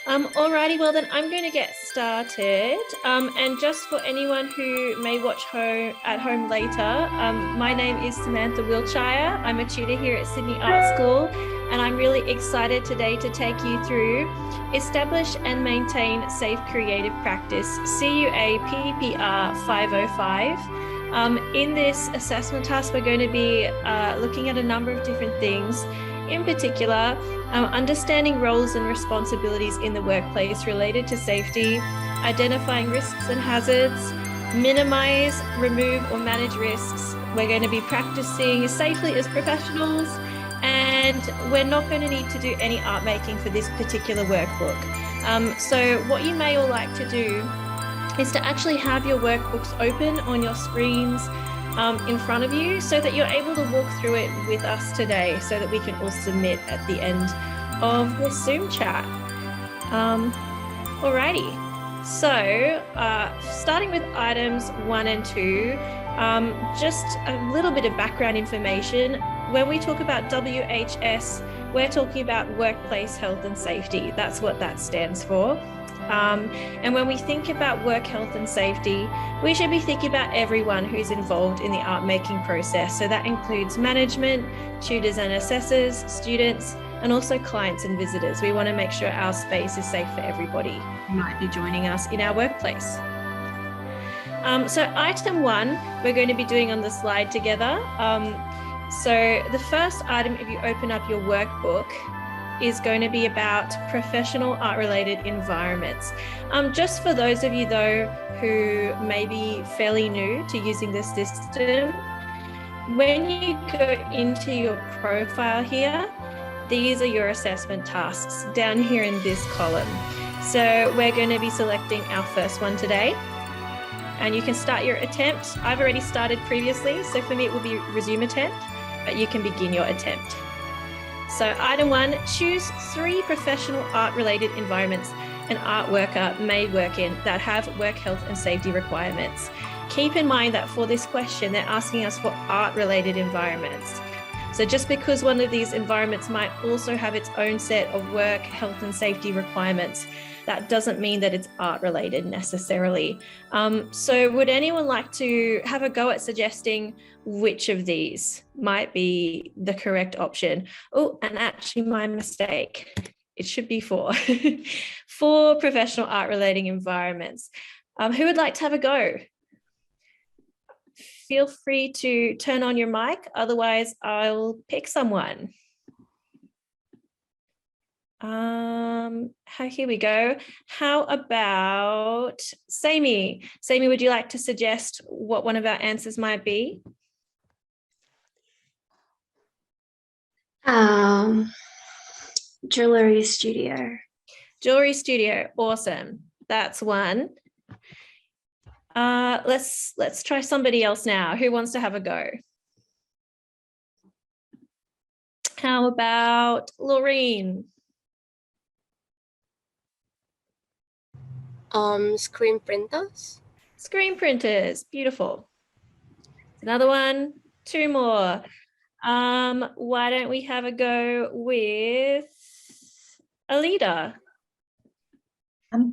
Alrighty, well then I'm going to get started. And just for anyone who may watch at home later, my name is Samantha Wiltshire. I'm a tutor here at Sydney Art School, and I'm really excited today to take you through Establish and Maintain Safe Creative Practice, CUAPPR505. In this assessment task, we're going to be looking at a number of different things. In particular, understanding roles and responsibilities in the workplace related to safety, identifying risks and hazards, minimize, remove or manage risks. We're going to be practicing safely as professionals, and we're not going to need to do any art making for this particular workbook. So what you may all like to do is to actually have your workbooks open on your screens in front of you so that you're able to walk through it with us today so that we can all submit at the end of the Zoom chat. Alrighty, so starting with items 1 and 2, just a little bit of background information. When we talk about WHS, we're talking about workplace health and safety. That's what that stands for. And when we think about work health and safety, we should be thinking about everyone who's involved in the art making process. So that includes management, tutors and assessors, students, and also clients and visitors. We want to make sure our space is safe for everybody who might be joining us in our workplace. So item 1, we're going to be doing on the slide together. So the first item, if you open up your workbook, is going to be about professional art-related environments. Just for those of you though who may be fairly new to using this system, when you go into your profile here, these are your assessment tasks down here in this column. So we're going to be selecting our first one today, and you can start your attempt. I've already started previously, so for me it will be resume attempt, but you can begin your attempt. So item 1, choose 3 professional art-related environments an art worker may work in that have work health and safety requirements. Keep in mind that for this question, they're asking us for art-related environments. So just because one of these environments might also have its own set of work health and safety requirements, that doesn't mean that it's art-related necessarily. So would anyone like to have a go at suggesting which of these might be the correct option? Oh, and actually my mistake. It should be 4. 4 professional art-relating environments. Who would like to have a go? Feel free to turn on your mic, otherwise I'll pick someone. Here we go. How about Sammy? Sammy, would you like to suggest what one of our answers might be? Jewelry studio. Jewelry studio, awesome. That's one. Let's try somebody else now. Who wants to have a go? How about Laureen? Screen printers. Screen printers, beautiful. Another one, 2 more. Why don't we have a go with Alida?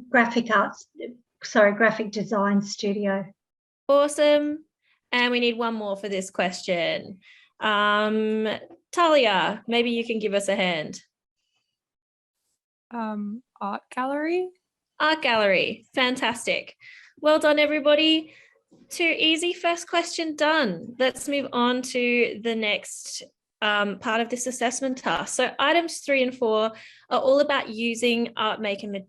Graphic design studio. Awesome. And we need one more for this question. Talia, maybe you can give us a hand. Art gallery. Art gallery, fantastic. Well done, everybody. Too easy, first question done. Let's move on to the next part of this assessment task. So items 3 and 4 are all about using art making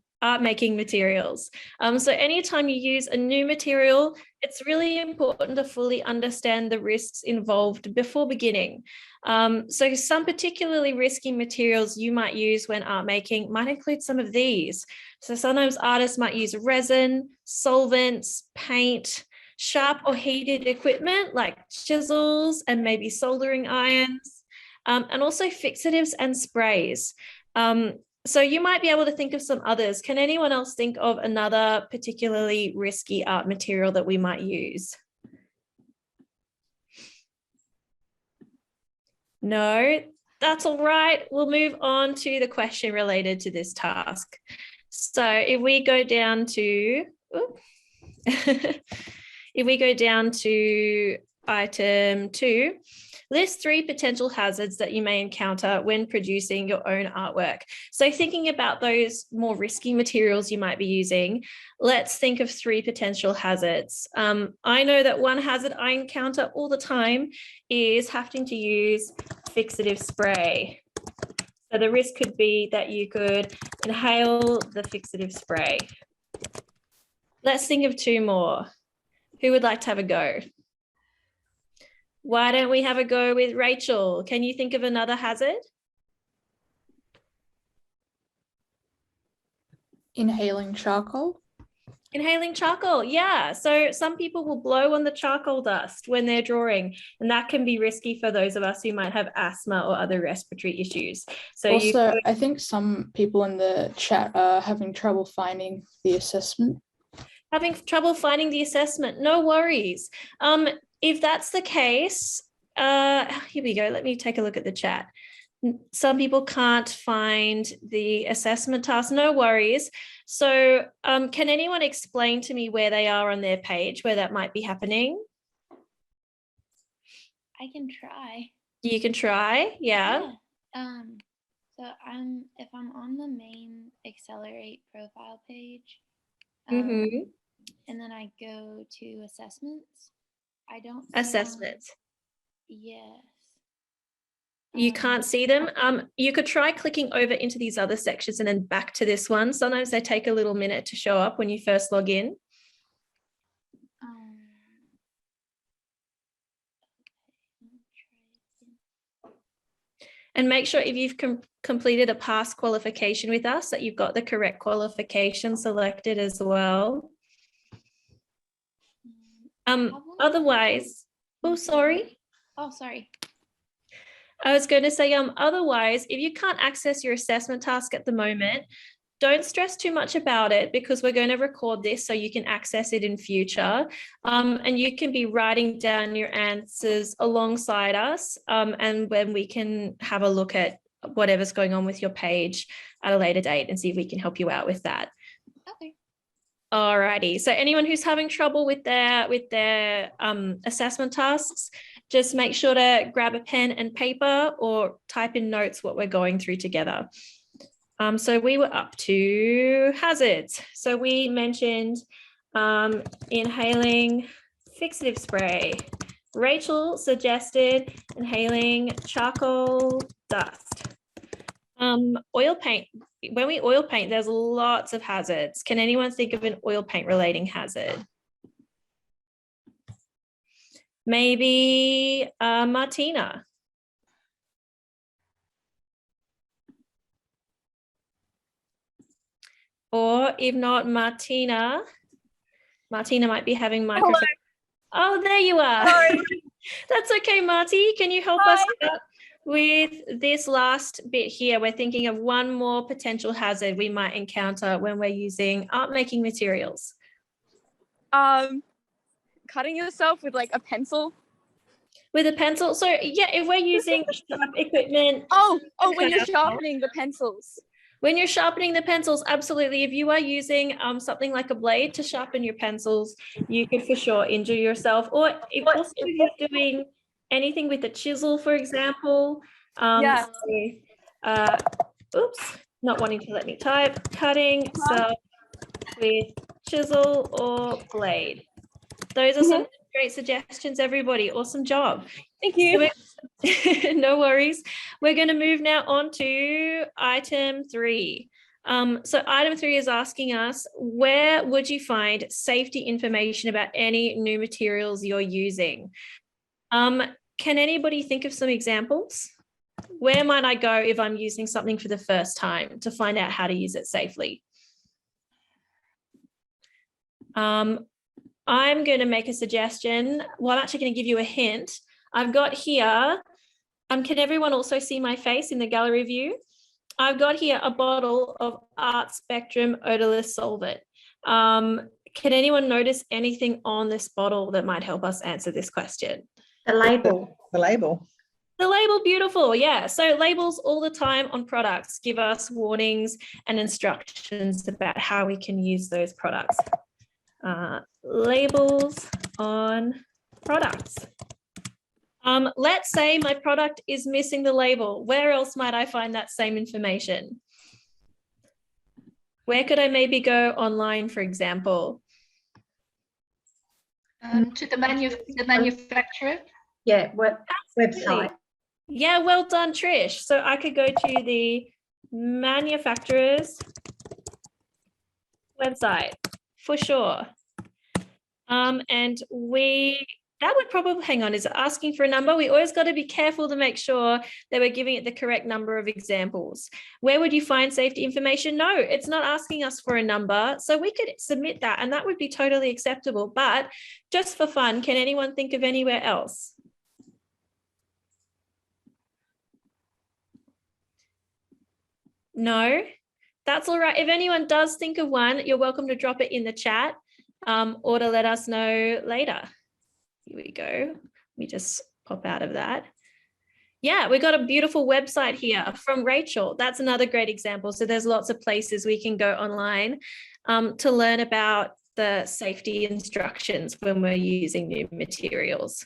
materials. So anytime you use a new material, it's really important to fully understand the risks involved before beginning. So some particularly risky materials you might use when art making might include some of these. So sometimes artists might use resin, solvents, paint, sharp or heated equipment like chisels and maybe soldering irons, and also fixatives and sprays. So you might be able to think of some others. Can anyone else think of another particularly risky art material that we might use? No, that's all right. We'll move on to the question related to this task. So if we go down to, if we go down to item 2, list 3 potential hazards that you may encounter when producing your own artwork. So thinking about those more risky materials you might be using, let's think of 3 potential hazards. I know that one hazard I encounter all the time is having to use fixative spray. So the risk could be that you could inhale the fixative spray. Let's think of 2 more. Who would like to have a go? Why don't we have a go with Rachel? Can you think of another hazard? Inhaling charcoal. Inhaling charcoal, yeah. So some people will blow on the charcoal dust when they're drawing, and that can be risky for those of us who might have asthma or other respiratory issues. So also, I think some people in the chat are having trouble finding the assessment. Having trouble finding the assessment, no worries. If that's the case, here we go. Let me take a look at the chat. Some people can't find the assessment task, no worries. So can anyone explain to me where they are on their page, where that might be happening? I can try. You can try, yeah. So if I'm on the main Accelerate profile page, and then I go to assessments, I don't see assessments. Yes. You can't see them. You could try clicking over into these other sections and then back to this one. Sometimes they take a little minute to show up when you first log in. And make sure if you've completed a past qualification with us that you've got the correct qualification selected as well. Otherwise, oh, sorry. Oh, sorry. I was going to say, otherwise, if you can't access your assessment task at the moment, don't stress too much about it, because we're going to record this so you can access it in future. And you can be writing down your answers alongside us. And when we can have a look at whatever's going on with your page at a later date and see if we can help you out with that. Okay. Alrighty. So anyone who's having trouble with their assessment tasks, just make sure to grab a pen and paper or type in notes what we're going through together. So we were up to hazards. So we mentioned inhaling fixative spray. Rachel suggested inhaling charcoal dust. Oil paint. When we oil paint, there's lots of hazards. Can anyone think of an oil paint relating hazard? Maybe Martina. Or if not Martina might be having microphone. Hello. Oh, there you are. That's okay, Marty. Can you help us out with this last bit here? We're thinking of one more potential hazard we might encounter when we're using art making materials. Cutting yourself with like a pencil. With a pencil? So yeah, if we're using sharp equipment. Oh, when you're sharpening the pencils. When you're sharpening the pencils, absolutely. If you are using something like a blade to sharpen your pencils, you could for sure injure yourself. Or if also you're doing anything with a chisel, for example. Yeah. Oops, not wanting to let me type. Cutting stuff with chisel or blade. Those are some great suggestions, everybody. Awesome job. Thank you. So no worries. We're going to move now on to item 3. So item 3 is asking us, where would you find safety information about any new materials you're using? Can anybody think of some examples? Where might I go if I'm using something for the first time to find out how to use it safely? I'm going to make a suggestion. Well, I'm actually going to give you a hint. I've got here, can everyone also see my face in the gallery view? I've got here a bottle of Art Spectrum odorless solvent. Can anyone notice anything on this bottle that might help us answer this question? The label. The label. The label, beautiful. Yeah. So labels all the time on products give us warnings and instructions about how we can use those products. Labels on products. Let's say my product is missing the label. Where else might I find that same information? Where could I maybe go online, for example? To the manufacturer. Yeah, website. Yeah, well done, Trish. So I could go to the manufacturer's website for sure. And that would probably, hang on, is it asking for a number? We always got to be careful to make sure that we're giving it the correct number of examples. Where would you find safety information? No, it's not asking us for a number. So we could submit that and that would be totally acceptable. But just for fun, can anyone think of anywhere else? No, that's all right. If anyone does think of one, you're welcome to drop it in the chat or to let us know later. Here we go. Let me just pop out of that. Yeah, we got a beautiful website here from Rachel. That's another great example. So there's lots of places we can go online to learn about the safety instructions when we're using new materials.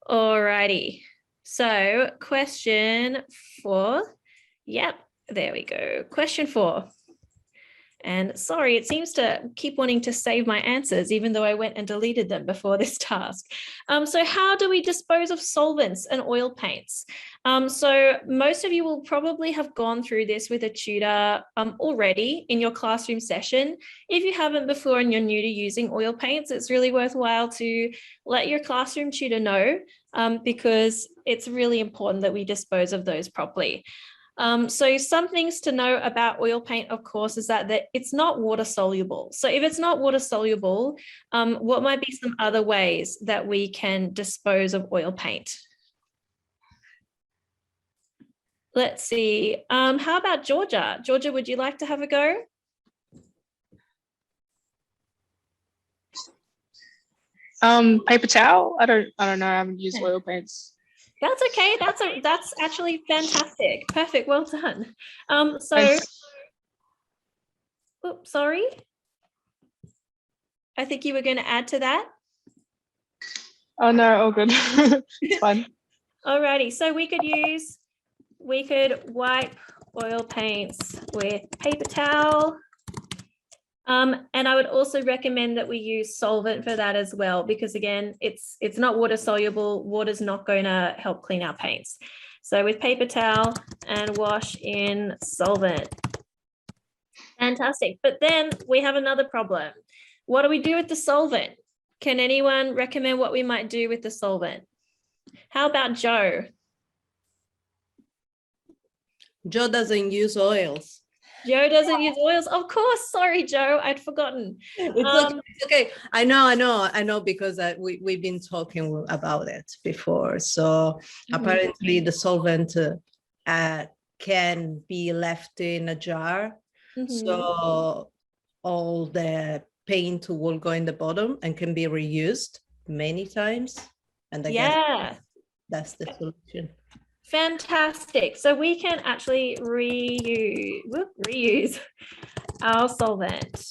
All righty. So question 4. Yep. There we go. Question 4. And sorry, it seems to keep wanting to save my answers, even though I went and deleted them before this task. So how do we dispose of solvents and oil paints? So most of you will probably have gone through this with a tutor already in your classroom session. If you haven't before and you're new to using oil paints, it's really worthwhile to let your classroom tutor know because it's really important that we dispose of those properly. So some things to know about oil paint, of course, is that it's not water soluble. So if it's not water soluble, what might be some other ways that we can dispose of oil paint? Let's see. How about Georgia? Georgia, would you like to have a go? Paper towel. I don't know. I haven't used oil paints. That's okay. That's actually fantastic. Perfect. Well done. Oops, sorry. I think you were going to add to that. Oh no, all good. It's fine. Alrighty. So we could wipe oil paints with paper towel. And I would also recommend that we use solvent for that as well, because again, it's not water soluble. Water's not going to help clean our paints. So with paper towel and wash in solvent. Fantastic. But then we have another problem. What do we do with the solvent? Can anyone recommend what we might do with the solvent? How about Joe? Joe doesn't use oils. Joe doesn't use oils. Of course. Sorry, Joe. I'd forgotten. It's okay. I know because we've been talking about it before. So apparently the solvent can be left in a jar. So all the paint will go in the bottom and can be reused many times. And I guess that's the solution. Fantastic. So we can actually reuse our solvent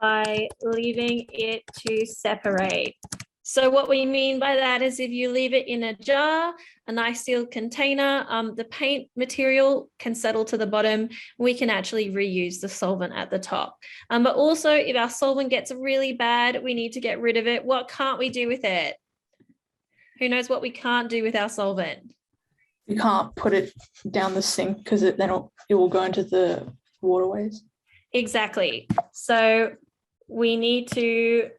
by leaving it to separate. So what we mean by that is if you leave it in a jar, a nice sealed container, the paint material can settle to the bottom. We can actually reuse the solvent at the top. But also if our solvent gets really bad, we need to get rid of it. What can't we do with it? Who knows what we can't do with our solvent? You can't put it down the sink because it will go into the waterways. Exactly. So we need to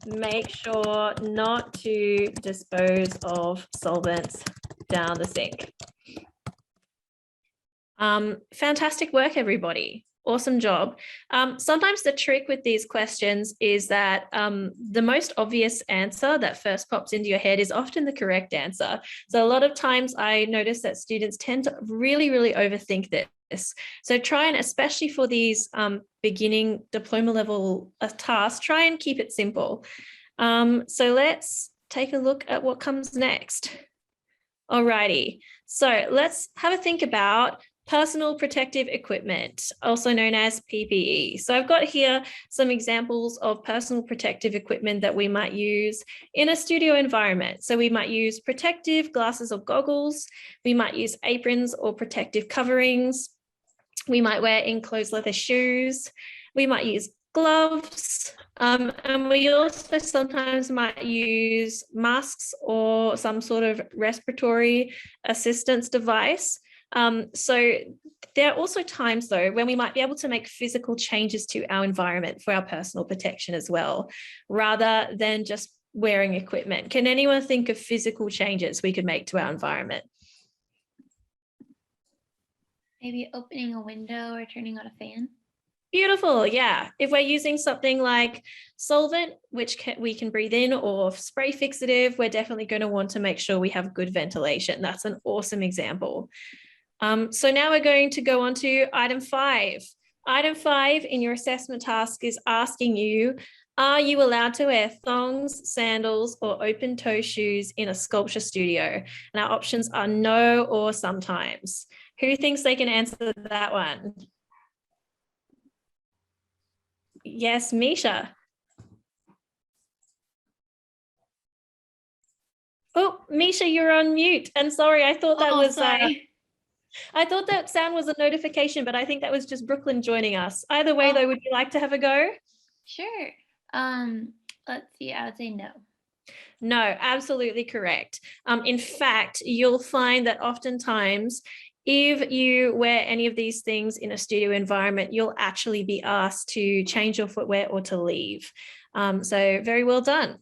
make sure not to dispose of solvents down the sink. Fantastic work, everybody. Awesome job. Sometimes the trick with these questions is that the most obvious answer that first pops into your head is often the correct answer. So a lot of times I notice that students tend to really, really overthink this. So try and, especially for these beginning diploma level tasks, try and keep it simple. So let's take a look at what comes next. Alrighty, so let's have a think about personal protective equipment, also known as PPE. So I've got here some examples of personal protective equipment that we might use in a studio environment. So we might use protective glasses or goggles. We might use aprons or protective coverings. We might wear enclosed leather shoes. We might use gloves. And we also sometimes might use masks or some sort of respiratory assistance device. So there are also times though when we might be able to make physical changes to our environment for our personal protection as well, rather than just wearing equipment. Can anyone think of physical changes we could make to our environment? Maybe opening a window or turning on a fan. Beautiful, yeah. If we're using something like solvent, which we can breathe in, or spray fixative, we're definitely going to want to make sure we have good ventilation. That's an awesome example. So now we're going to go on to item 5. Item 5 in your assessment task is asking you, are you allowed to wear thongs, sandals, or open-toe shoes in a sculpture studio? And our options are no or sometimes. Who thinks they can answer that one? Yes, Misha. Oh, Misha, you're on mute. And sorry, I thought that was I thought that sound was a notification, but I think that was just Brooklyn joining us. Either way, though, would you like to have a go? Sure. Let's see. I would say no. No, absolutely correct. In fact, you'll find that oftentimes if you wear any of these things in a studio environment, you'll actually be asked to change your footwear or to leave. So very well done.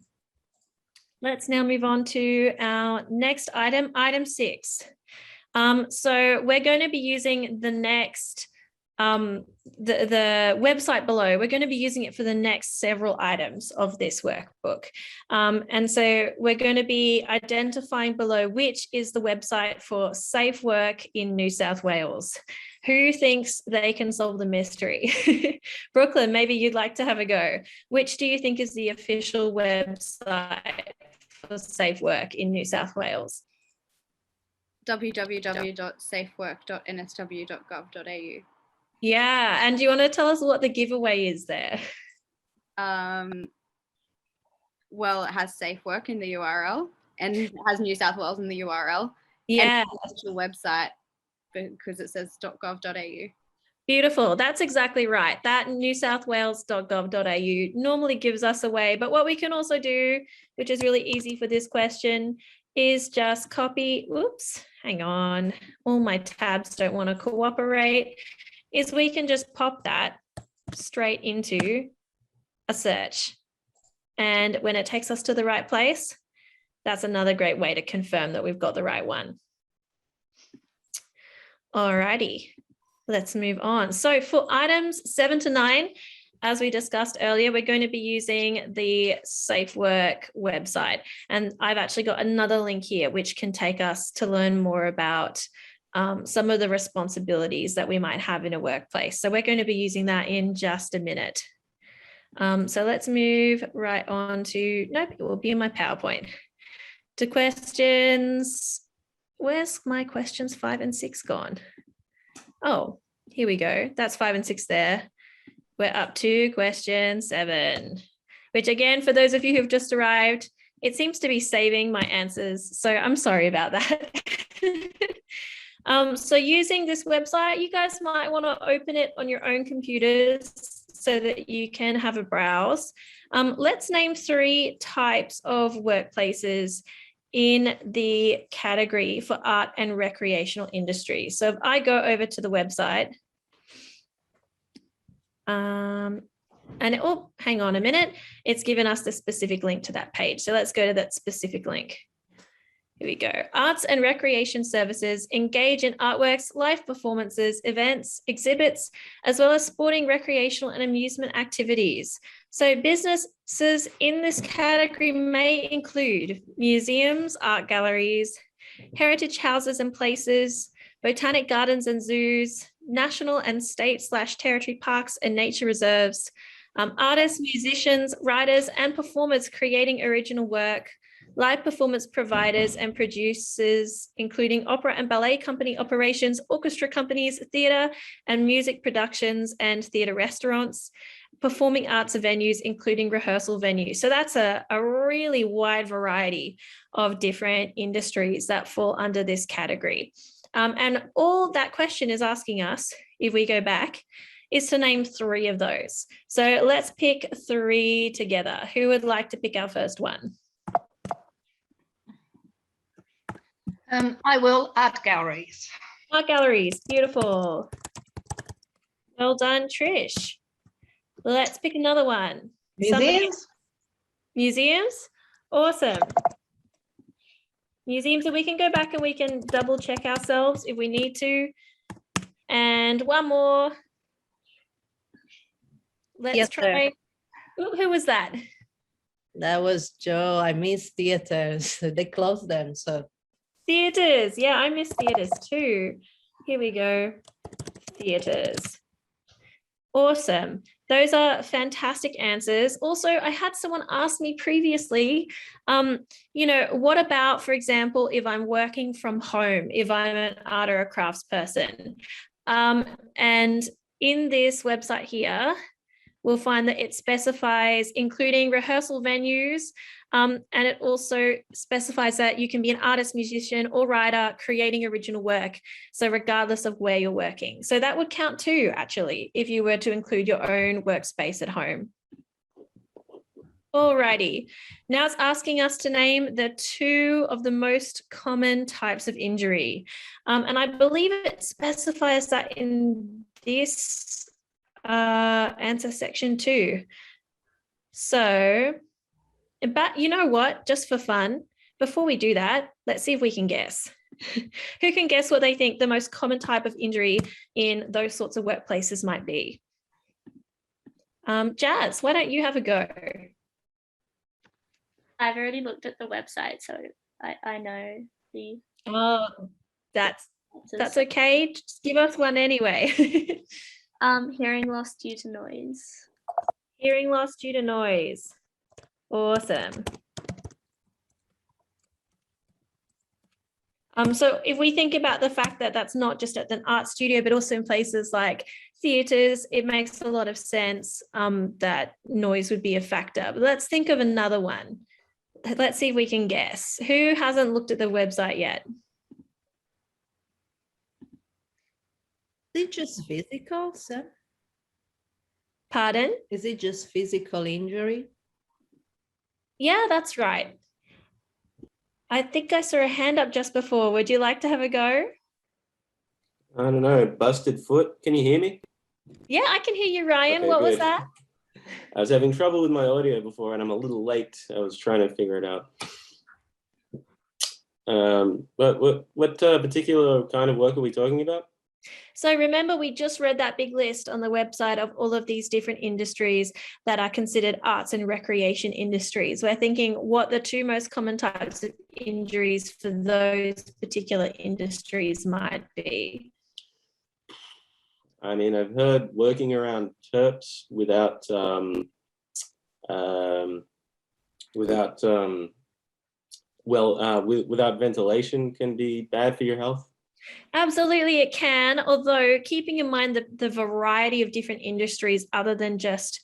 Let's now move on to our next item, item 6. So we're going to be using the next, the website below. We're going to be using it for the next several items of this workbook. And so we're going to be identifying below which is the website for safe work in New South Wales. Who thinks they can solve the mystery? Brooklyn, maybe you'd like to have a go. Which do you think is the official website for safe work in New South Wales? www.safework.nsw.gov.au. Yeah, and do you want to tell us what the giveaway is there? Well, it has safe work in the URL and it has New South Wales in the URL. Yeah. And it's the website because it says .gov.au. Beautiful. That's exactly right. That newsouthwales.gov.au normally gives us away. But what we can also do, which is really easy for this question, is just copy, oops, hang on, all my tabs don't want to cooperate, is we can just pop that straight into a search. And when it takes us to the right place, that's another great way to confirm that we've got the right one. Alrighty, let's move on. So for items 7 to 9, as we discussed earlier, we're going to be using the Safe Work website. And I've actually got another link here, which can take us to learn more about some of the responsibilities that we might have in a workplace. So we're going to be using that in just a minute. So let's move right on to, nope, it will be in my PowerPoint. To questions, where's my questions 5 and 6 gone? Oh, here we go. That's 5 and 6 there. We're up to question 7, which again, for those of you who've just arrived, it seems to be saving my answers. So I'm sorry about that. So using this website, you guys might want to open it on your own computers so that you can have a browse. Let's name 3 types of workplaces in the category for art and recreational industry. So if I go over to the website, and oh, hang on a minute, it's given us the specific link to that page. So let's go to that specific link. Here we go. Arts and recreation services engage in artworks, live performances, events, exhibits, as well as sporting, recreational and amusement activities. So businesses in this category may include museums, art galleries, heritage houses and places, botanic gardens and zoos, national and state/territory parks and nature reserves, artists, musicians, writers and performers creating original work, live performance providers and producers, including opera and ballet company operations, orchestra companies, theatre and music productions, and theatre restaurants, performing arts venues, including rehearsal venues. So that's a really wide variety of different industries that fall under this category. And all that question is asking us, if we go back, is to name 3 of those. So let's pick 3 together. Who would like to pick our first one? I will. Art galleries. Art galleries, beautiful. Well done, Trish. Let's pick another one. Museums. Museums, awesome. Museums, and we can go back and we can double check ourselves if we need to. And one more. Let's try. Ooh, who was that? That was Joe. I miss theaters. They closed them. So Theaters. Yeah, I miss theaters too. Here we go. Theaters. Awesome. Those are fantastic answers. Also, I had someone ask me previously, you know, what about, for example, if I'm working from home, if I'm an art or a crafts person? And in this website here, we'll find that it specifies including rehearsal venues, and it also specifies that you can be an artist, musician, or writer creating original work. So regardless of where you're working. So that would count too, actually, if you were to include your own workspace at home. Alrighty, now it's asking us to name the 2 of the most common types of injury. And I believe it specifies that in this answer section too. So, but you know what, just for fun, before we do that, let's see if we can guess. Who can guess what they think the most common type of injury in those sorts of workplaces might be? Jazz, why don't you have a go? I've already looked at the website, so I know the. Oh, that's okay. Just give us one anyway. Hearing loss due to noise. Hearing loss due to noise. Awesome. So if we think about the fact that that's not just at an art studio, but also in places like theatres, it makes a lot of sense that noise would be a factor. But let's think of another one. Let's see if we can guess. Who hasn't looked at the website yet? is it just physical, Sam? Pardon? Is it just physical injury? Yeah, that's right. I think I saw a hand up just before. Would you like to have a go? I don't know, busted foot. Can you hear me? Yeah, I can hear you, Ryan. Okay, what was good. that? I was having trouble with my audio before and I'm a little late. I was trying to figure it out. What particular kind of work are we talking about? So remember, we just read that big list on the website of all of these different industries that are considered arts and recreation industries. We're thinking what the 2 most common types of injuries for those particular industries might be. I mean, I've heard working around terps without ventilation can be bad for your health. Absolutely, it can, although keeping in mind the variety of different industries other than just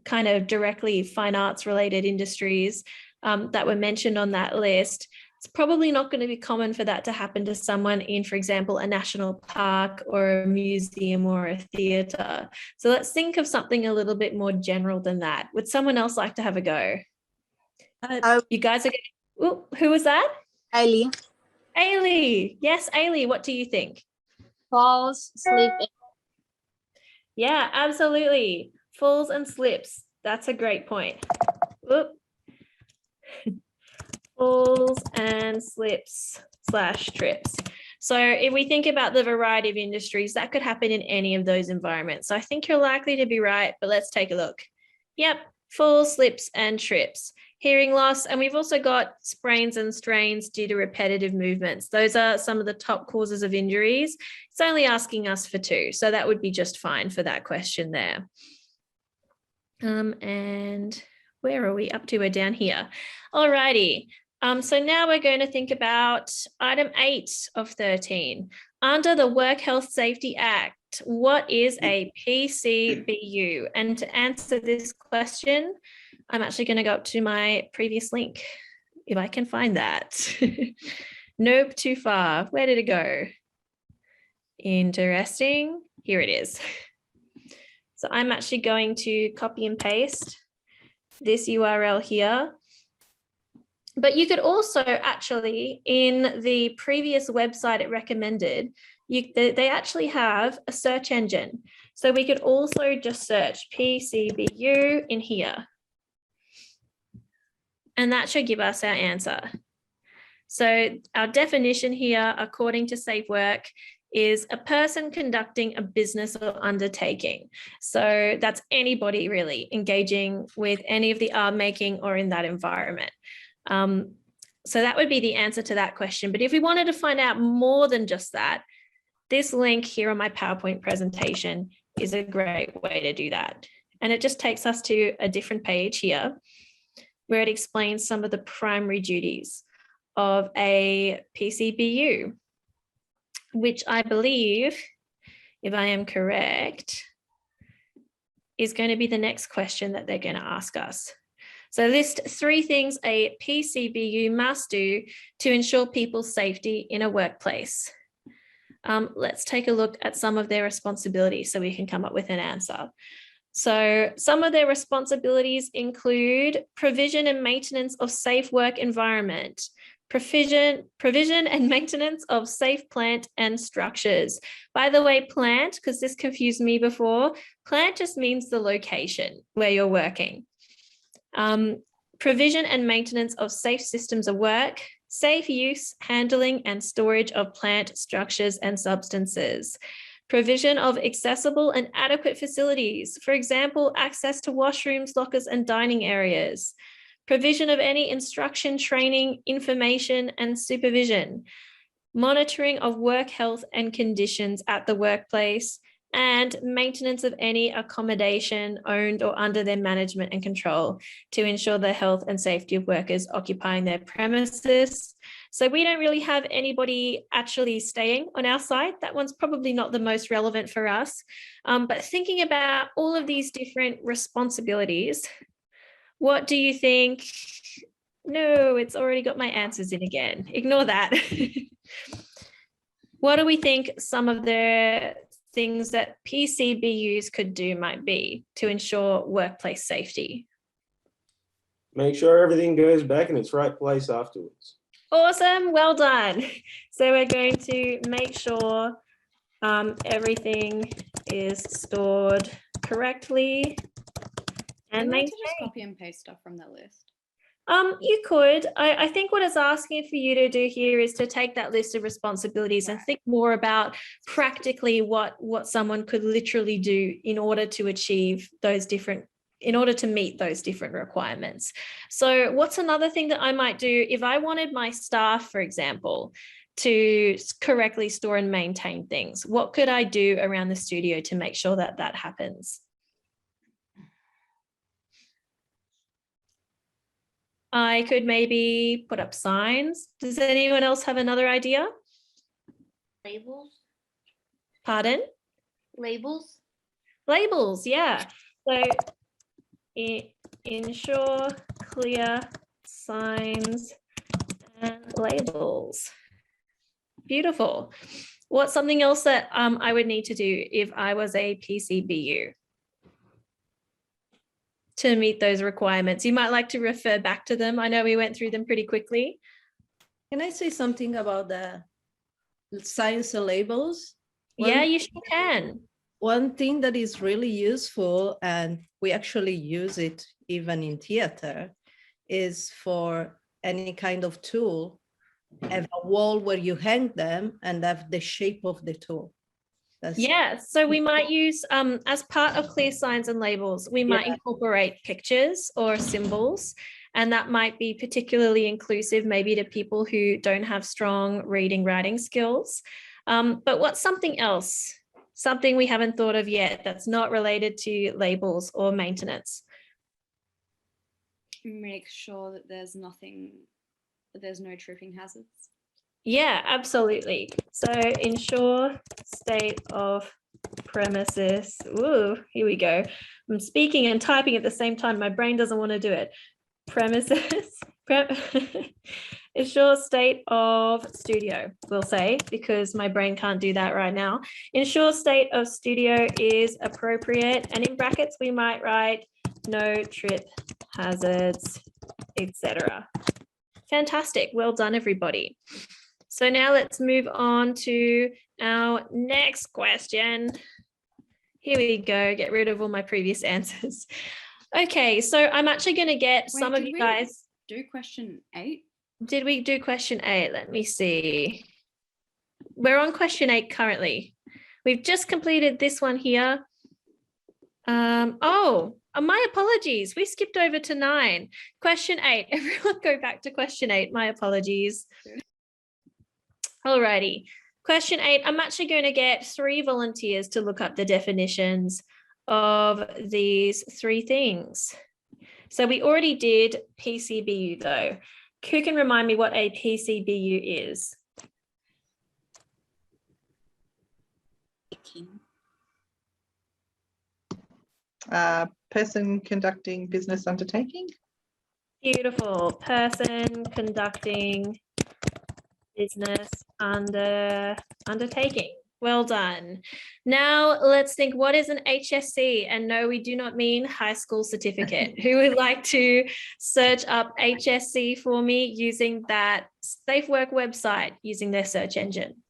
kind of directly fine arts related industries that were mentioned on that list, it's probably not going to be common for that to happen to someone in, for example, a national park or a museum or a theatre. So let's think of something a little bit more general than that. Would someone else like to have a go? You guys are going to, who was that? Ailey. Ailey. Yes, Ailey, what do you think? Falls, sleep. Yeah, absolutely. Falls and slips. That's a great point. Whoop. Falls and slips / trips. So if we think about the variety of industries, that could happen in any of those environments. So I think you're likely to be right, but let's take a look. Yep, falls, slips and trips. Hearing loss, and we've also got sprains and strains due to repetitive movements. Those are some of the top causes of injuries. It's only asking us for 2, so that would be just fine for that question there. And Where are we up to? We're down here. Alrighty. So now we're going to think about item 8 of 13. Under the Work Health Safety Act, what is a PCBU? And to answer this question, I'm actually going to go up to my previous link, if I can find that. Nope, too far. Where did it go? Interesting. Here it is. So I'm actually going to copy and paste this URL here. But you could also actually, in the previous website it recommended, they actually have a search engine. So we could also just search PCBU in here. And that should give us our answer. So our definition here, according to Safe Work, is a person conducting a business or undertaking. So that's anybody really engaging with any of the art making or in that environment. So that would be the answer to that question. But if we wanted to find out more than just that, this link here on my PowerPoint presentation is a great way to do that. And it just takes us to a different page here where it explains some of the primary duties of a PCBU, which I believe, if I am correct, is going to be the next question that they're going to ask us. So list 3 things a PCBU must do to ensure people's safety in a workplace. Let's take a look at some of their responsibilities so we can come up with an answer. So some of their responsibilities include provision and maintenance of safe work environment, provision and maintenance of safe plant and structures. By the way, plant, because this confused me before, plant just means the location where you're working. Provision and maintenance of safe systems of work, safe use, handling and storage of plant structures and substances. Provision of accessible and adequate facilities, for example, access to washrooms, lockers and dining areas. Provision of any instruction, training, information and supervision. Monitoring of work health and conditions at the workplace, and maintenance of any accommodation owned or under their management and control to ensure the health and safety of workers occupying their premises. So we don't really have anybody actually staying on our site. That one's probably not the most relevant for us. But thinking about all of these different responsibilities, what do you think? No, it's already got my answers in again. Ignore that. What do we think some of the things that PCBUs could do might be to ensure workplace safety? Make sure everything goes back in its right place afterwards. Awesome, well done. So we're going to make sure everything is stored correctly and maintained. Just copy and paste stuff from that list. You could. I think what it's asking for you to do here is to take that list of responsibilities and think more about practically what someone could literally do in order to achieve those different, in order to meet those different requirements. So what's another thing that I might do if I wanted my staff, for example, to correctly store and maintain things? What could I do around the studio to make sure that that happens? I could maybe put up signs. Does anyone else have another idea? Labels. Pardon? Labels. Labels, yeah. So ensure clear signs and labels. Beautiful. What's something else that I would need to do if I was a PCBU to meet those requirements? You might like to refer back to them. I know we went through them pretty quickly. Can I say something about the signs and labels? Yeah, you sure can. One thing that is really useful, and we actually use it even in theater, is for any kind of tool, have a wall where you hang them and have the shape of the tool. Yeah, so we might use, as part of clear signs and labels, we might incorporate pictures or symbols, and that might be particularly inclusive maybe to people who don't have strong reading, writing skills. But what's something else? Something we haven't thought of yet that's not related to labels or maintenance? make sure that there's no tripping hazards. Yeah, absolutely. So ensure state of premises. Ooh, here we go. I'm speaking and typing at the same time. My brain doesn't want to do it. Premises. Ensure state of studio, we'll say, because my brain can't do that right now. Ensure state of studio is appropriate. And in brackets, we might write no trip hazards, etc. Fantastic. Well done, everybody. So now let's move on to our next question. Here we go. Get rid of all my previous answers. Okay, so I'm actually going to get some of you guys. Do question 8? Did we do question 8? Let me see. We're on question 8 currently. We've just completed this one here. My apologies. We skipped over to 9. Question 8. Everyone go back to question 8. My apologies. Alrighty. Question 8. I'm actually going to get 3 volunteers to look up the definitions of these 3 things. So we already did PCBU though. Who can remind me what a PCBU is? Person conducting business undertaking. Beautiful. Person conducting business undertaking. Well done. Now let's think, what is an HSC? And no, we do not mean high school certificate. Who would like to search up HSC for me using that SafeWork website, using their search engine?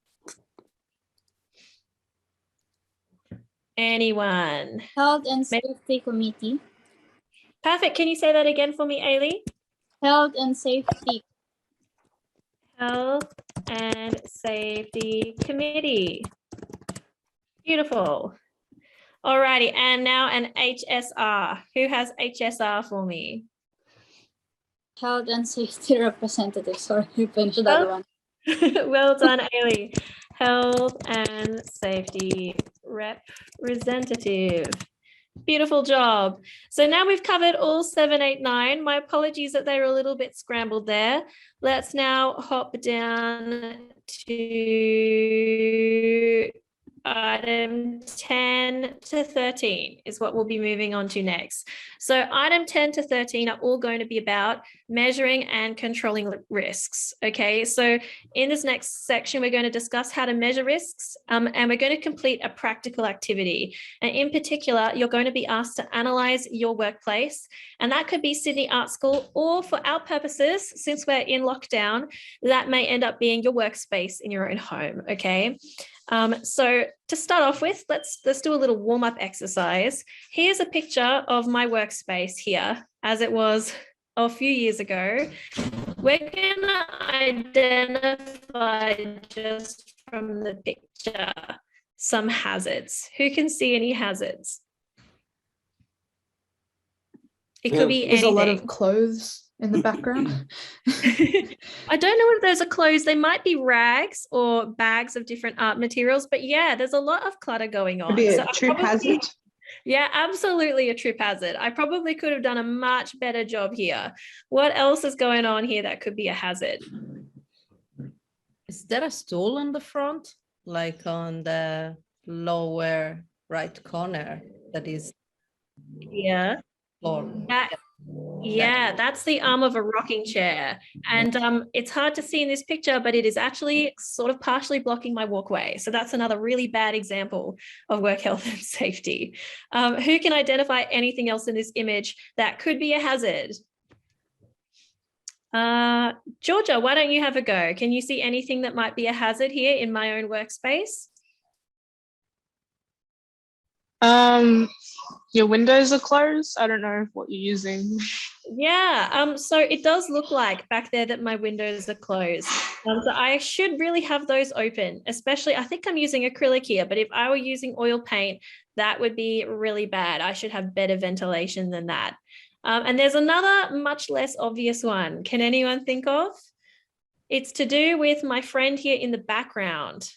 Anyone? Health and Safety Committee. Perfect. Can you say that again for me, Ailey? Health and Safety. Health and Safety Committee. Beautiful. Alrighty, and now an HSR. Who has HSR for me? Health and Safety Representative. Sorry, you finished that one. Well done, Ailey. Health and Safety Representative. Beautiful job. So now we've covered all 7, 8, 9. My apologies that they were a little bit scrambled there. Let's now hop down to item 10 to 13 is what we'll be moving on to next. So item 10 to 13 are all going to be about measuring and controlling risks. Okay, so in this next section, we're going to discuss how to measure risks, and we're going to complete a practical activity. And in particular, you're going to be asked to analyze your workplace, and that could be Sydney Art School, or for our purposes, since we're in lockdown, that may end up being your workspace in your own home. Okay. So to start off with, let's do a little warm-up exercise. Here's a picture of my workspace here as it was a few years ago. We're going to identify just from the picture some hazards. Who can see any hazards? It could be There's anything. a lot of clothes in the background. I don't know if those are clothes. They might be rags or bags of different art materials, but yeah, there's a lot of clutter going on. Could be a trip hazard. Yeah, absolutely a trip hazard. I probably could have done a much better job here. What else is going on here that could be a hazard? Is there a stool on the front, like on the lower right corner that is floor? Yeah, that's the arm of a rocking chair. And it's hard to see in this picture, but it is actually sort of partially blocking my walkway. So that's another really bad example of work health and safety. Who can identify anything else in this image that could be a hazard? Georgia, why don't you have a go? Can you see anything that might be a hazard here in my own workspace? Your windows are closed. I don't know what you're using. Yeah, so it does look like back there that my windows are closed. So I should really have those open, especially I think I'm using acrylic here, but if I were using oil paint, that would be really bad. I should have better ventilation than that. And there's another much less obvious one. Can anyone think of? It's to do with my friend here in the background.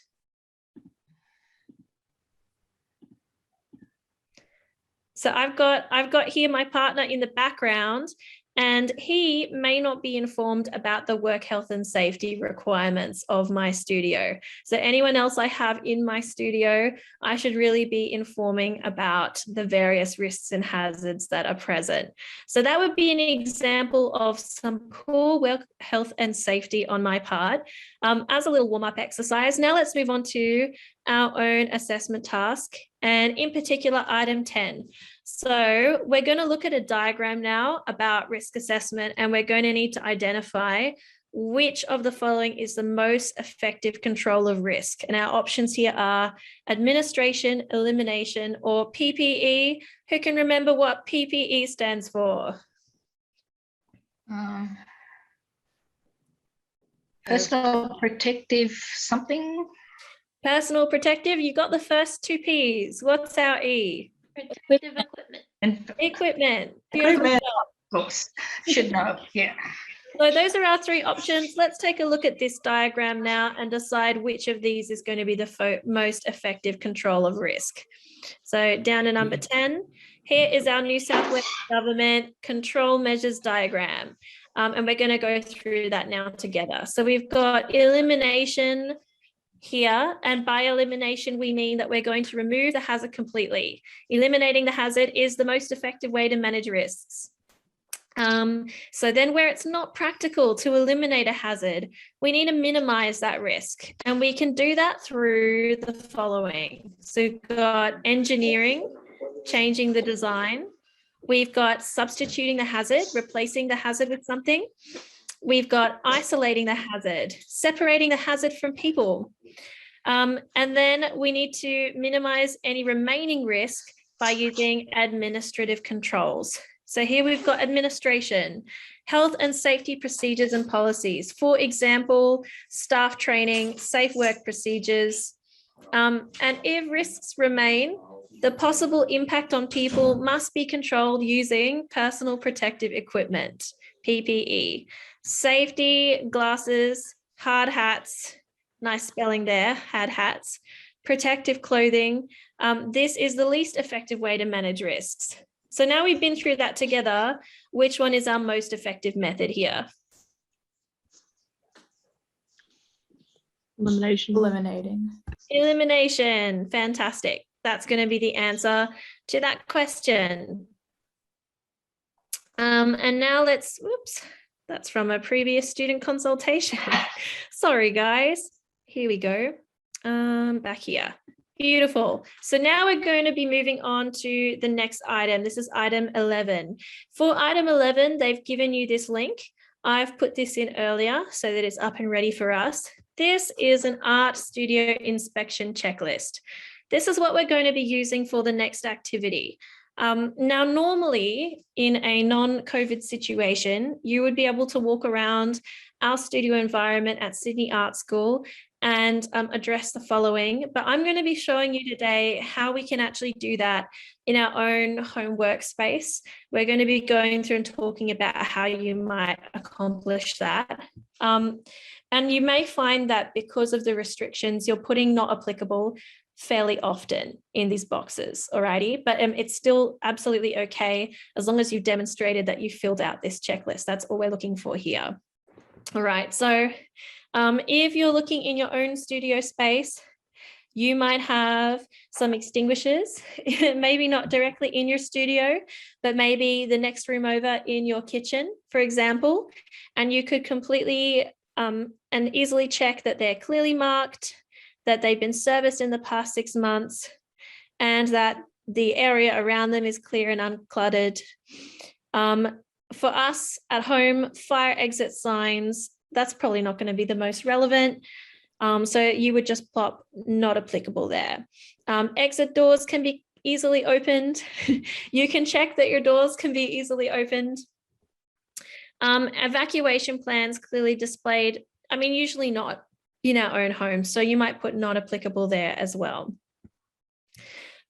So I've got here my partner in the background, and he may not be informed about the work health and safety requirements of my studio. So anyone else I have in my studio, I should really be informing about the various risks and hazards that are present. So that would be an example of some cool work health and safety on my part. As a little warm-up exercise, now let's move on to our own assessment task, and in particular, item 10. So we're going to look at a diagram now about risk assessment, and we're going to need to identify which of the following is the most effective control of risk. And our options here are administration, elimination, or PPE. Who can remember what PPE stands for? Personal protective something. Personal protective, you got the first two P's. What's our E? Protective equipment. Equipment. Equipment. Of course, should know, yeah. So those are our three options. Let's take a look at this diagram now and decide which of these is going to be the most effective control of risk. So down to number 10, here is our New South Wales Government control measures diagram. And we're going to go through that now together. So we've got elimination here, and by elimination we mean that we're going to remove the hazard completely. Eliminating the hazard is the most effective way to manage risks. So then where it's not practical to eliminate a hazard, we need to minimize that risk, and we can do that through the following. So we've got engineering, changing the design. We've got substituting the hazard, replacing the hazard with something. We've got isolating the hazard, separating the hazard from people. And then we need to minimize any remaining risk by using administrative controls. So here we've got administration, health and safety procedures and policies. For example, staff training, safe work procedures. And if risks remain, the possible impact on people must be controlled using personal protective equipment, PPE. Safety glasses, hard hats, nice spelling there, hard hats, protective clothing. This is the least effective way to manage risks. So now we've been through that together, which one is our most effective method here? Elimination. Elimination, fantastic. That's going to be the answer to that question. And now let's, whoops, that's from a previous student consultation. Sorry, guys. Here we go. Back here. Beautiful. So now we're going to be moving on to the next item. This is item 11. For item 11, they've given you this link. I've put this in earlier so that it's up and ready for us. This is an art studio inspection checklist. This is what we're going to be using for the next activity. Now, normally in a non-COVID situation, you would be able to walk around our studio environment at Sydney Art School and address the following, but I'm going to be showing you today how we can actually do that in our own home workspace. We're going to be going through and talking about how you might accomplish that. And you may find that because of the restrictions, you're putting not applicable fairly often in these boxes, alrighty? But it's still absolutely okay as long as you've demonstrated that you filled out this checklist. That's all we're looking for here. All right, so if you're looking in your own studio space, you might have some extinguishers, maybe not directly in your studio, but maybe the next room over in your kitchen, for example, and you could completely and easily check that they're clearly marked, that they've been serviced in the past 6 months, and that the area around them is clear and uncluttered. For us at home, fire exit signs, that's probably not going to be the most relevant. So you would just plop not applicable there. Exit doors can be easily opened. You can check that your doors can be easily opened. Evacuation plans clearly displayed. I mean, usually not in our own home. So you might put not applicable there as well.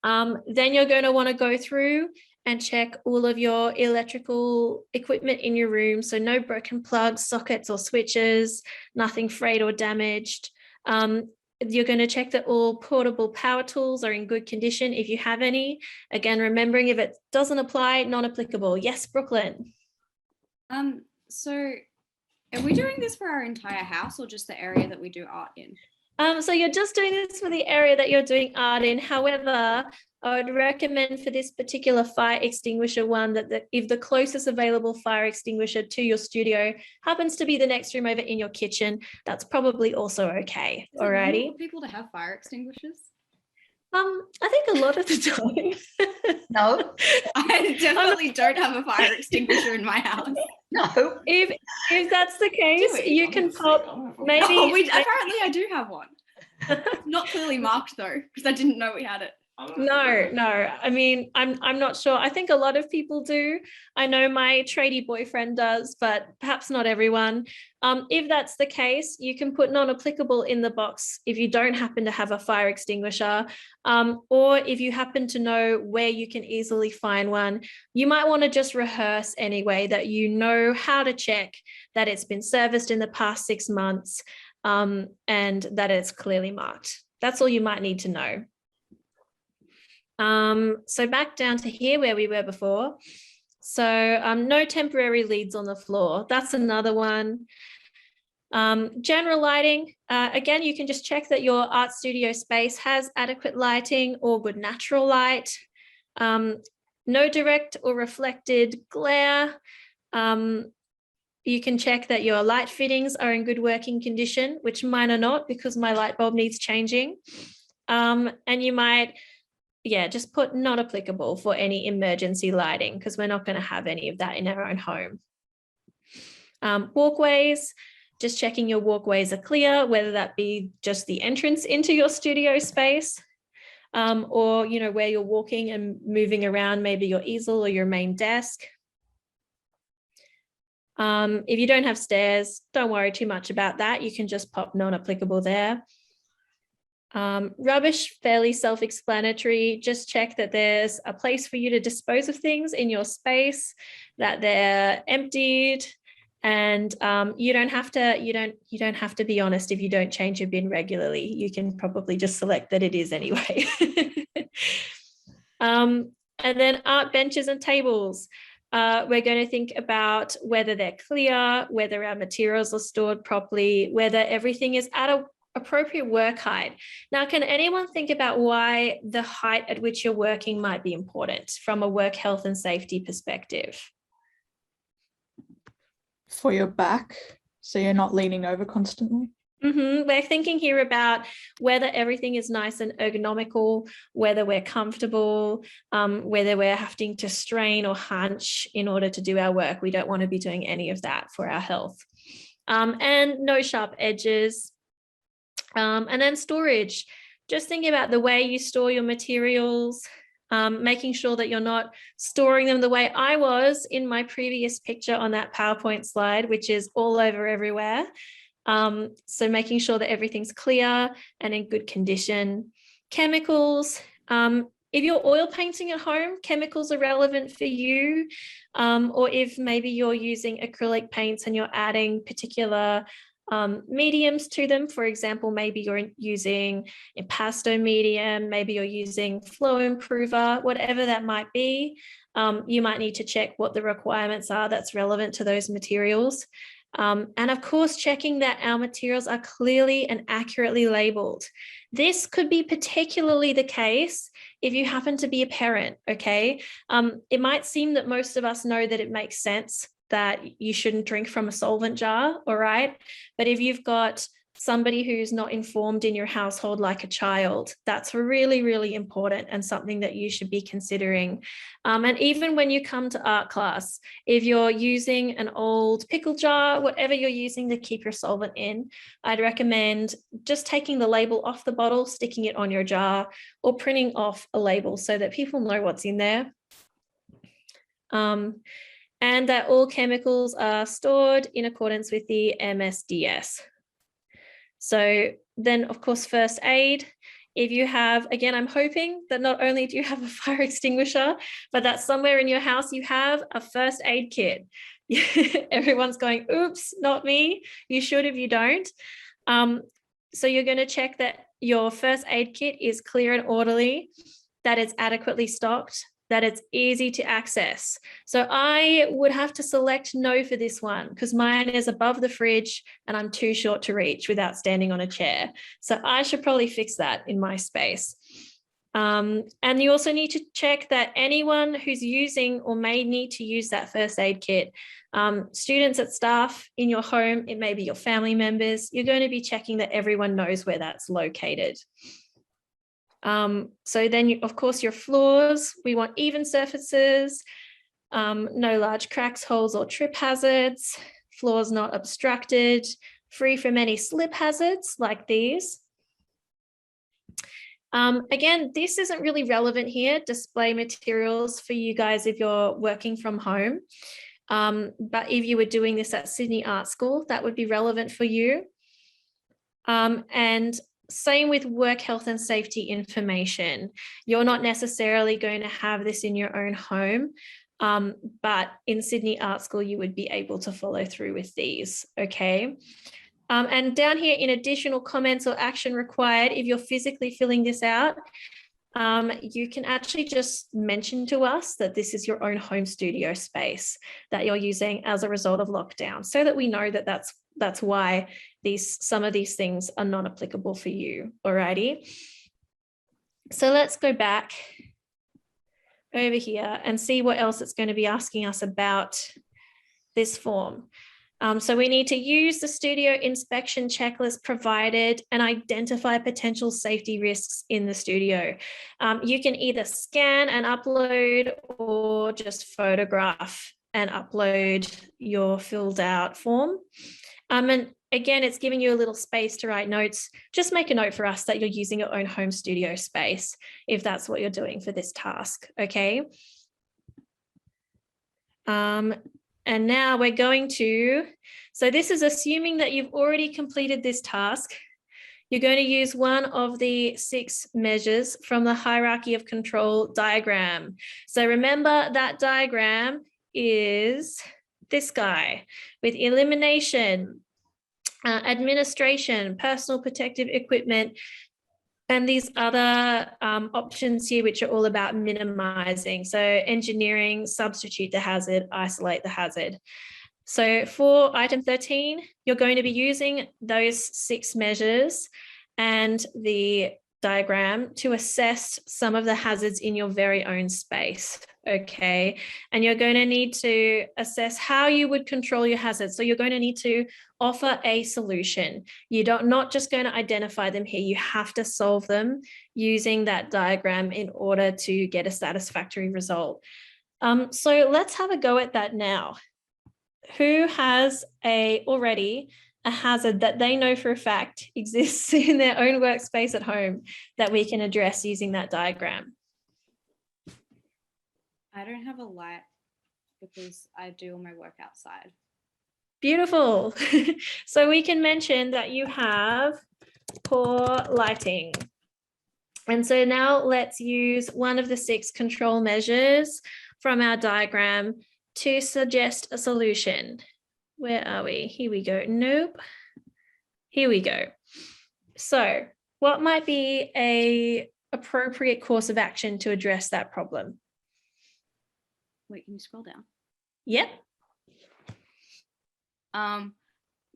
Then you're going to want to go through and check all of your electrical equipment in your room. So no broken plugs, sockets or switches, nothing frayed or damaged. You're going to check that all portable power tools are in good condition if you have any. Again, remembering if it doesn't apply, non-applicable. Yes, Brooklyn. So are we doing this for our entire house or just the area that we do art in? So you're just doing this for the area that you're doing art in. However, I would recommend for this particular fire extinguisher one that if the closest available fire extinguisher to your studio happens to be the next room over in your kitchen, that's probably also okay. Is it Alrighty. normal for people to have fire extinguishers? I think a lot of the time. No, I definitely don't have a fire extinguisher in my house. no. If that's the case, you can pop maybe. No, apparently I do have one. It's not clearly marked though, because I didn't know we had it. No. I mean, I'm not sure. I think a lot of people do. I know my tradie boyfriend does, but perhaps not everyone. If that's the case, you can put non-applicable in the box if you don't happen to have a fire extinguisher, or if you happen to know where you can easily find one. You might want to just rehearse anyway, that you know how to check that it's been serviced in the past 6 months, and that it's clearly marked. That's all you might need to know. So back down to here where we were before. So no temporary leads on the floor. That's another one. General lighting. Again, you can just check that your art studio space has adequate lighting or good natural light. No direct or reflected glare. You can check that your light fittings are in good working condition, which mine are not because my light bulb needs changing. And you might just put not applicable for any emergency lighting because we're not going to have any of that in our own home. Walkways, just checking your walkways are clear, whether that be just the entrance into your studio space, or where you're walking and moving around, maybe your easel or your main desk. If you don't have stairs, don't worry too much about that. You can just pop non-applicable there. Rubbish, fairly self-explanatory. Just check that there's a place for you to dispose of things in your space, that they're emptied, and you don't have to be honest if you don't change your bin regularly. You can probably just select that it is anyway. And then art benches and tables. We're going to think about whether they're clear, whether our materials are stored properly, whether everything is at a appropriate work height. Now, can anyone think about why the height at which you're working might be important from a work health and safety perspective? For your back, so you're not leaning over constantly. We're thinking here about whether everything is nice and ergonomical, whether we're comfortable, whether we're having to strain or hunch in order to do our work. We don't want to be doing any of that for our health. And no sharp edges. And then storage, just thinking about the way you store your materials, making sure that you're not storing them the way I was in my previous picture on that PowerPoint slide, which is all over everywhere. So making sure that everything's clear and in good condition. Chemicals, if you're oil painting at home, chemicals are relevant for you. Or if maybe you're using acrylic paints and you're adding particular mediums to them. For example, maybe you're using impasto medium, maybe you're using flow improver, whatever that might be. You might need to check what the requirements are that's relevant to those materials. And of course, checking that our materials are clearly and accurately labeled. This could be particularly the case if you happen to be a parent, okay? It might seem that most of us know that it makes sense that you shouldn't drink from a solvent jar, all right? But if you've got somebody who's not informed in your household like a child, that's really, really important and something that you should be considering. And even when you come to art class, if you're using an old pickle jar, whatever you're using to keep your solvent in, I'd recommend just taking the label off the bottle, sticking it on your jar, or printing off a label so that people know what's in there. And that all chemicals are stored in accordance with the MSDS. So then, of course, first aid. If you have, again, I'm hoping that not only do you have a fire extinguisher, but that somewhere in your house you have a first aid kit. Everyone's going, oops, not me. You should if you don't. So you're going to check that your first aid kit is clear and orderly, that it's adequately stocked, that it's easy to access. So I would have to select no for this one because mine is above the fridge and I'm too short to reach without standing on a chair. So I should probably fix that in my space. And you also need to check that anyone who's using or may need to use that first aid kit, students and staff in your home, it may be your family members, you're going to be checking that everyone knows where that's located. So then, of course, your floors, we want even surfaces, no large cracks, holes, or trip hazards, floors not obstructed, free from any slip hazards like these. Again, this isn't really relevant here, display materials for you guys if you're working from home. But if you were doing this at Sydney Art School, that would be relevant for you. And same with work health and safety information. You're not necessarily going to have this in your own home, but in Sydney Art School, you would be able to follow through with these, okay? And down here in additional comments or action required, if you're physically filling this out, you can actually just mention to us that this is your own home studio space that you're using as a result of lockdown, so that we know that that's why some of these things are not applicable for you. Alrighty. So let's go back over here and see what else it's going to be asking us about this form. So we need to use the studio inspection checklist provided and identify potential safety risks in the studio. You can either scan and upload or just photograph and upload your filled out form. And again, it's giving you a little space to write notes. Just make a note for us that you're using your own home studio space if that's what you're doing for this task, okay? And now we're going to, so this is assuming that you've already completed this task. You're going to use one of the 6 measures from the hierarchy of control diagram. So remember that diagram is this guy with elimination, administration, personal protective equipment, and these other options here, which are all about minimizing. So engineering, substitute the hazard, isolate the hazard. So for item 13, you're going to be using those 6 measures and the diagram to assess some of the hazards in your very own space, okay? And you're going to need to assess how you would control your hazards. So you're going to need to offer a solution. You're not just going to identify them here. You have to solve them using that diagram in order to get a satisfactory result. So let's have a go at that now. Who has already a hazard that they know for a fact exists in their own workspace at home that we can address using that diagram? I don't have a light because I do all my work outside. Beautiful. So we can mention that you have poor lighting. And so now let's use one of the 6 control measures from our diagram to suggest a solution. Where are we? Here we go. Nope. Here we go. So what might be an appropriate course of action to address that problem? Wait, can you scroll down? Yep.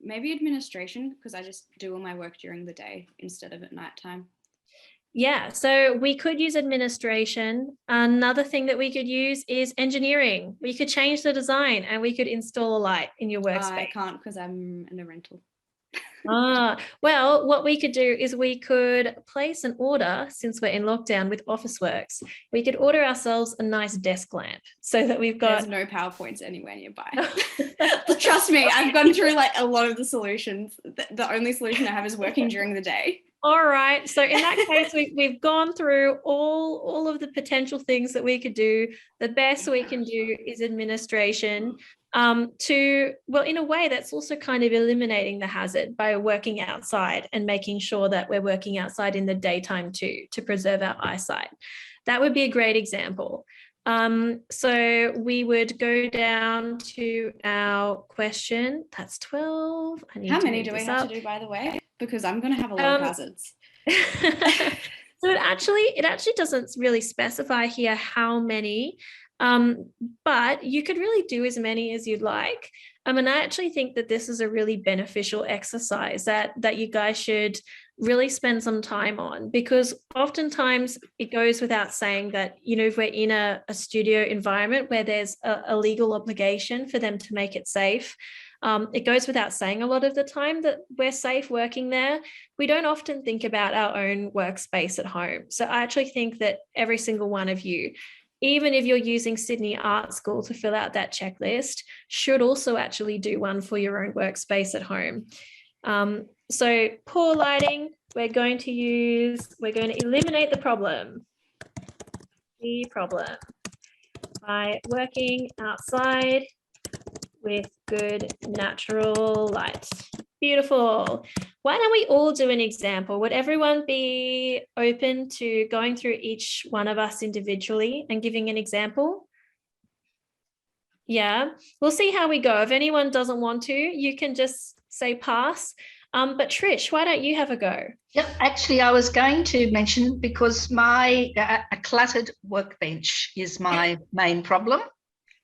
Maybe administration, because I just do all my work during the day instead of at nighttime. Yeah, so we could use administration. Another thing that we could use is engineering. We could change the design and we could install a light in your workspace. I can't because I'm in a rental. Well, what we could do is we could place an order, since we're in lockdown with Officeworks, we could order ourselves a nice desk lamp so that we've got... There's no PowerPoints anywhere nearby. Trust me, I've gone through like a lot of the solutions. The only solution I have is working during the day. All right. So in that case, we've gone through all of the potential things that we could do. The best we can do is administration. Well, in a way, that's also kind of eliminating the hazard by working outside and making sure that we're working outside in the daytime too, to preserve our eyesight. That would be a great example. So we would go down to our question. That's 12. How many do we have to do, by the way? Because I'm going to have a lot of hazards. So it actually doesn't really specify here how many, but you could really do as many as you'd like. And I actually think that this is a really beneficial exercise that you guys should really spend some time on, because oftentimes it goes without saying that, you know, if we're in a studio environment where there's a legal obligation for them to make it safe, it goes without saying a lot of the time that we're safe working there. We don't often think about our own workspace at home. So I actually think that every single one of you, even if you're using Sydney Art School to fill out that checklist, should also actually do one for your own workspace at home. So poor lighting, we're going to eliminate the problem by working outside with good natural light. Beautiful. Why don't we all do an example? Would everyone be open to going through each one of us individually and giving an example? Yeah, we'll see how we go. If anyone doesn't want to, you can just say pass. But Trish, why don't you have a go? Yep, actually, I was going to mention, because my a cluttered workbench is my main problem.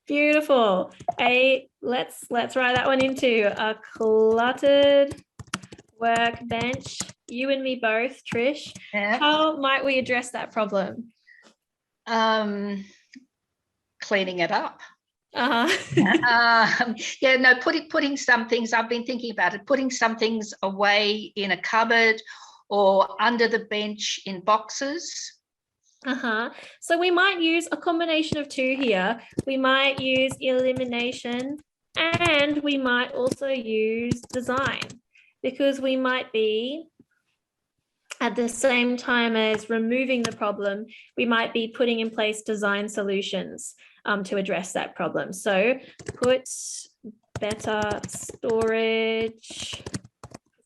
Beautiful. Let's write that one into a cluttered workbench. You and me both, Trish. Yeah. How might we address that problem? Cleaning it up. Uh-huh. Yeah, no, putting some things, I've been thinking about it, putting some things away in a cupboard or under the bench in boxes. So we might use a combination of two here. We might use elimination, and we might also use design, because we might be, at the same time as removing the problem, we might be putting in place design solutions to address that problem. So put better storage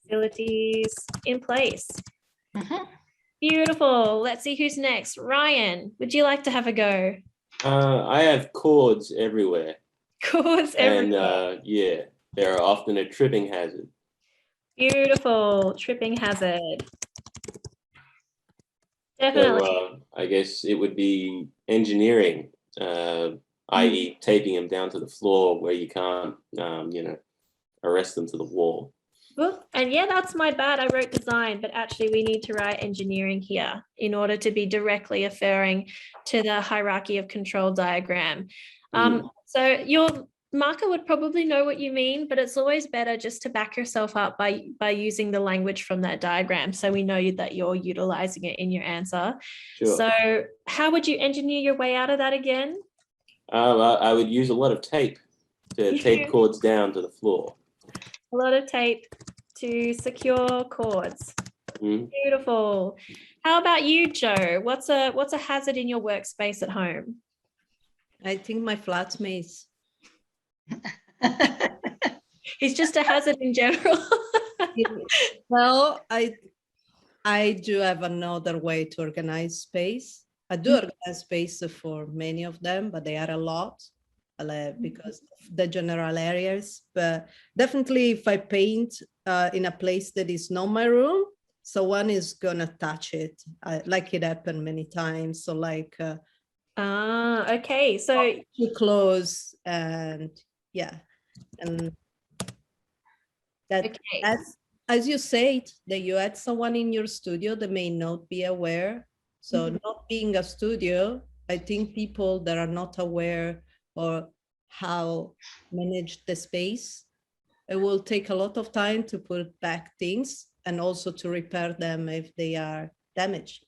facilities in place. Beautiful. Let's see who's next. Ryan, would you like to have a go? I have cords everywhere. Cords everywhere. And yeah, they're often a tripping hazard. Beautiful. Tripping hazard. Definitely. So I guess it would be engineering, i.e. taping them down to the floor where you can't, arrest them to the wall. Well, and yeah, that's my bad. I wrote design, but actually we need to write engineering here in order to be directly referring to the hierarchy of control diagram. So your marker would probably know what you mean, but it's always better just to back yourself up by using the language from that diagram, so we know that you're utilizing it in your answer. Sure. So how would you engineer your way out of that again? I would use a lot of tape to tape cords down to the floor. A lot of tape to secure cords. Beautiful. How about you, Joe? What's a hazard in your workspace at home? I think my flatmates. It's just a hazard in general. Well, I do have another way to organize space. I do organize space for many of them, but they are a lot because of the general areas. But definitely if I paint in a place that is not my room, someone is gonna touch it. Like it happened many times. So like, okay. So too close, and yeah. And that, as you said, that you had someone in your studio that may not be aware. So not being a studio, I think people that are not aware or how manage the space, it will take a lot of time to put back things and also to repair them if they are damaged.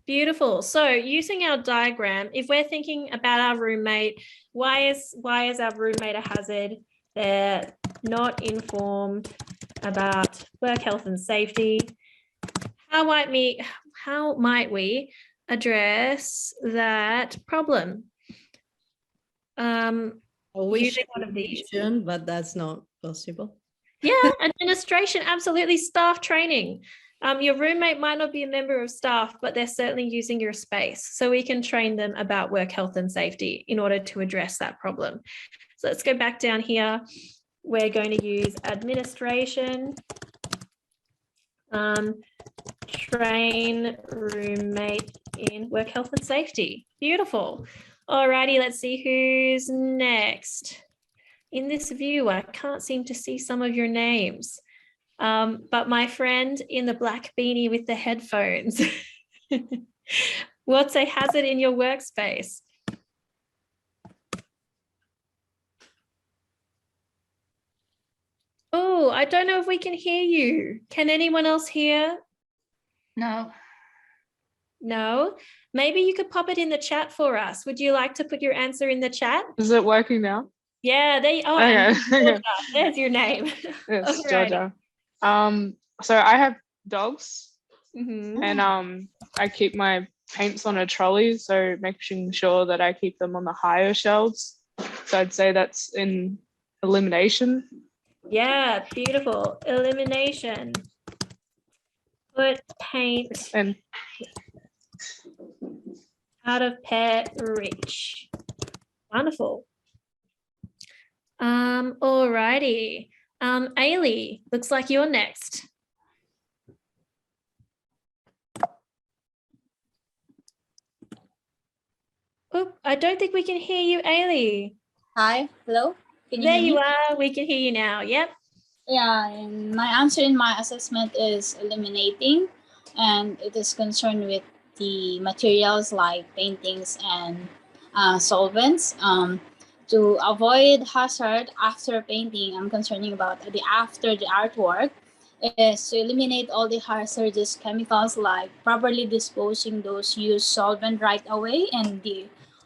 Beautiful. So using our diagram, if we're thinking about our roommate, why is our roommate a hazard? They're not informed about work health and safety. How might we address that problem? Using one of these, but that's not possible. Yeah, administration, absolutely. Staff training. Your roommate might not be a member of staff, but they're certainly using your space. So we can train them about work health and safety in order to address that problem. So let's go back down here. We're going to use administration. Train roommate in work health and safety. Beautiful. Alrighty, let's see who's next. In this view, I can't seem to see some of your names. But my friend in the black beanie with the headphones. What's a hazard in your workspace? Oh, I don't know if we can hear you. Can anyone else hear? No. No? Maybe you could pop it in the chat for us. Would you like to put your answer in the chat? Is it working now? Yeah, there you, oh, Okay. and Georgia, there's your name. Yes, Alrighty. Georgia. So I have dogs, Mhm. and I keep my paints on a trolley, so making sure that I keep them on the higher shelves. So I'd say that's in elimination. Yeah, beautiful. Elimination. Put paint And out of pet reach. Wonderful. Alrighty. Ailey, looks like you're next. Oop, I don't think we can hear you, Ailey. Hi, hello. Can you There hear me? you are. We can hear you now. Yep. Yeah, and my answer in my assessment is eliminating, and it is concerned with the materials like paintings and solvents. To avoid hazard after painting, I'm concerning about the after the artwork is to eliminate all the hazardous chemicals like properly disposing those used solvent right away and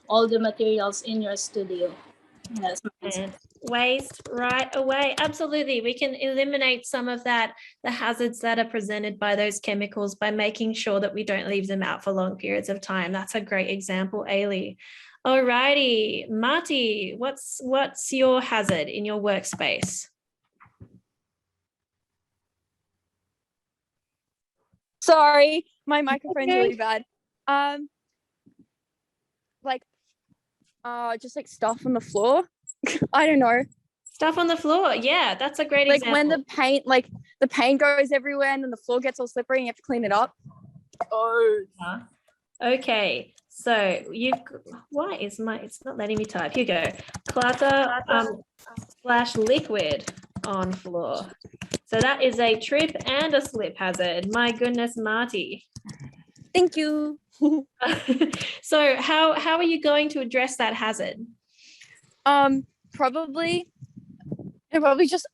all the materials in your studio. That's my answer. And waste right away. Absolutely. We can eliminate some of that, the hazards that are presented by those chemicals by making sure that we don't leave them out for long periods of time. That's a great example, Ailey. Alrighty, Marty, what's your hazard in your workspace? Sorry, my microphone's Okay. really bad. Just like stuff on the floor. I don't know. Stuff on the floor. Yeah, that's a great Like example. when the paint goes everywhere and then the floor gets all slippery and you have to clean it up. Oh. Okay, so why is it's not letting me type. Here you go. Clutter / liquid on floor. So that is a trip and a slip hazard. My goodness, Marty. Thank you. So how are you going to address that hazard? Probably just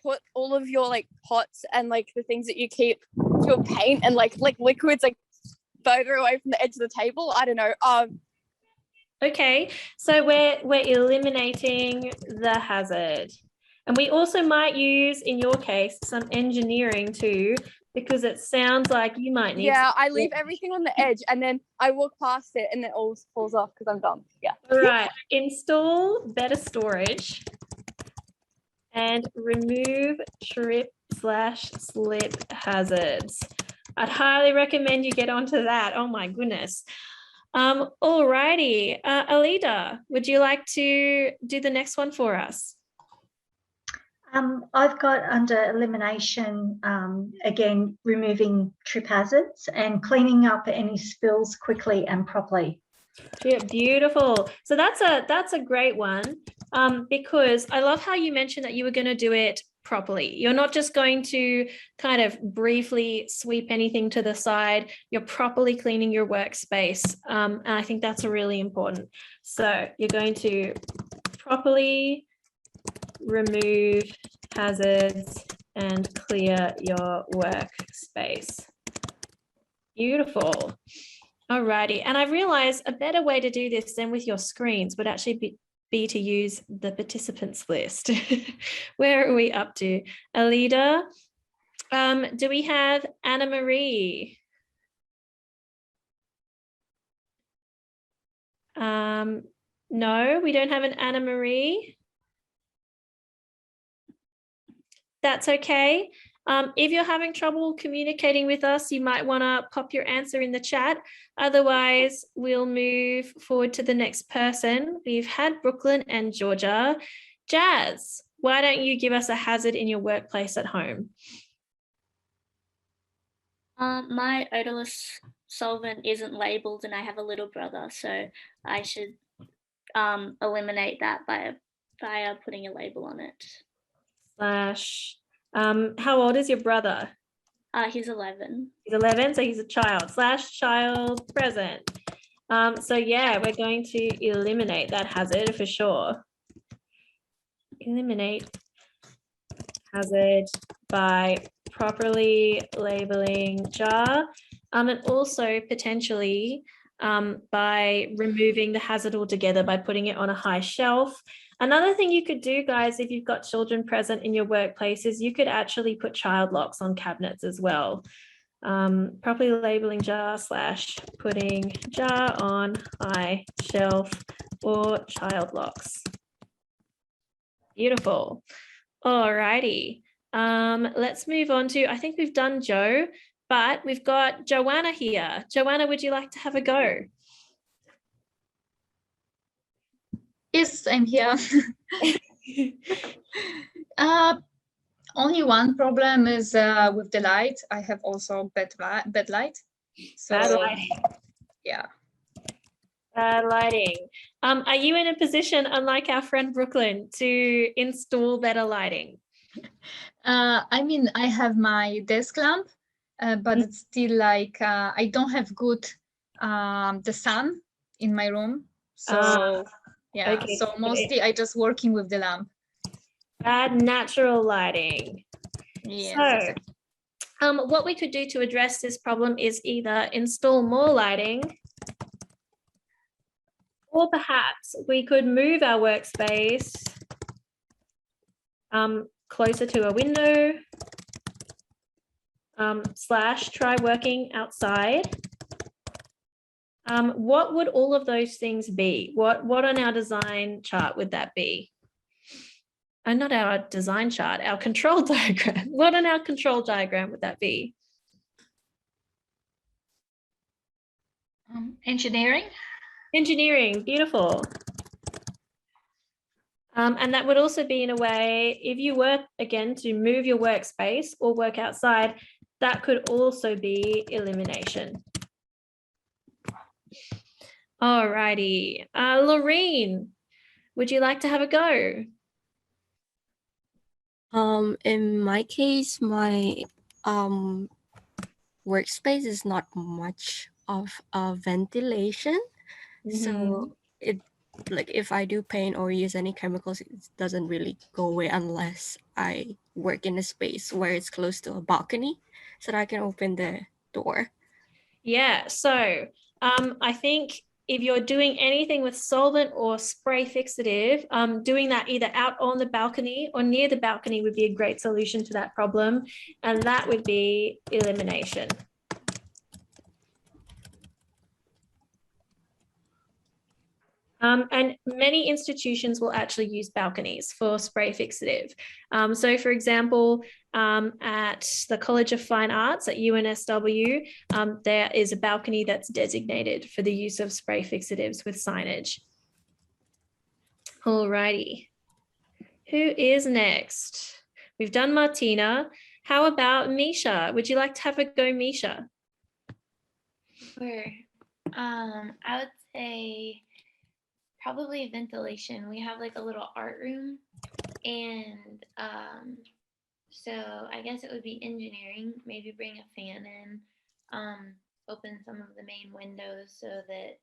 put all of your like pots and like the things that you keep your paint and like liquids like further away from the edge of the table. I don't know. Okay, so we're eliminating the hazard. And we also might use, in your case, some engineering too, because it sounds like you might need. Yeah, I leave everything on the edge and then I walk past it and it all falls off because I'm dumb. Yeah. All right, install better storage and remove trip / slip hazards. I'd highly recommend you get onto that. Oh my goodness. All righty, Alida, would you like to do the next one for us? I've got under elimination, again, removing trip hazards and cleaning up any spills quickly and properly. Yeah, beautiful. So that's a great one, because I love how you mentioned that you were going to do it properly. You're not just going to kind of briefly sweep anything to the side. You're properly cleaning your workspace, and I think that's really important. So you're going to properly remove hazards and clear your workspace. Beautiful. Alrighty, and I realized a better way to do this than with your screens would actually be to use the participants list. Where are we up to? Alida, do we have Anna Marie? No, we don't have an Anna Marie. That's okay. If you're having trouble communicating with us, you might want to pop your answer in the chat. Otherwise, we'll move forward to the next person. We've had Brooklyn and Georgia. Jazz, why don't you give us a hazard in your workplace at home? My odorless solvent isn't labeled and I have a little brother, so I should eliminate that by putting a label on it. Slash, how old is your brother? He's 11. He's 11, so he's a child. Slash child present. So yeah, we're going to eliminate that hazard for sure. Eliminate hazard by properly labeling jar, and also potentially by removing the hazard altogether by putting it on a high shelf. Another thing you could do, guys, if you've got children present in your workplace, is you could actually put child locks on cabinets as well. Properly labeling jar slash putting jar on high shelf or child locks. Beautiful. Alrighty. Let's move on to, I think we've done Joe, but we've got Joanna here. Joanna, would you like to have a go? Yes, I'm here. Only one problem is with the light. I have also bad light. So, bad lighting. Yeah. Bad lighting. Are you in a position, unlike our friend Brooklyn, to install better lighting? I mean, I have my desk lamp, but it's still like I don't have good the sun in my room. So yeah, okay. so mostly I just working with the lamp. Bad natural lighting. Yes. So, what we could do to address this problem is either install more lighting, or perhaps we could move our workspace closer to a window, slash try working outside. What would all of those things be? What on our design chart would that be? And not our design chart, our control diagram. What on our control diagram would that be? Engineering. Engineering, beautiful. And that would also be, in a way, if you were, again, to move your workspace or work outside, that could also be elimination. All righty. Lorene, would you like to have a go? In my case, my workspace is not much of a ventilation. So it, like, if I do paint or use any chemicals, it doesn't really go away unless I work in a space where it's close to a balcony so that I can open the door. Yeah, so I think if you're doing anything with solvent or spray fixative, doing that either out on the balcony or near the balcony would be a great solution to that problem. And that would be elimination. And many institutions will actually use balconies for spray fixative. So for example, at the College of Fine Arts at UNSW, there is a balcony that's designated for the use of spray fixatives with signage. Alrighty, who is next? We've done Martina. How about Misha? Would you like to have a go, Misha? Sure. I would say probably ventilation. We have like a little art room, and so I guess it would be engineering. Maybe bring a fan in, open some of the main windows so that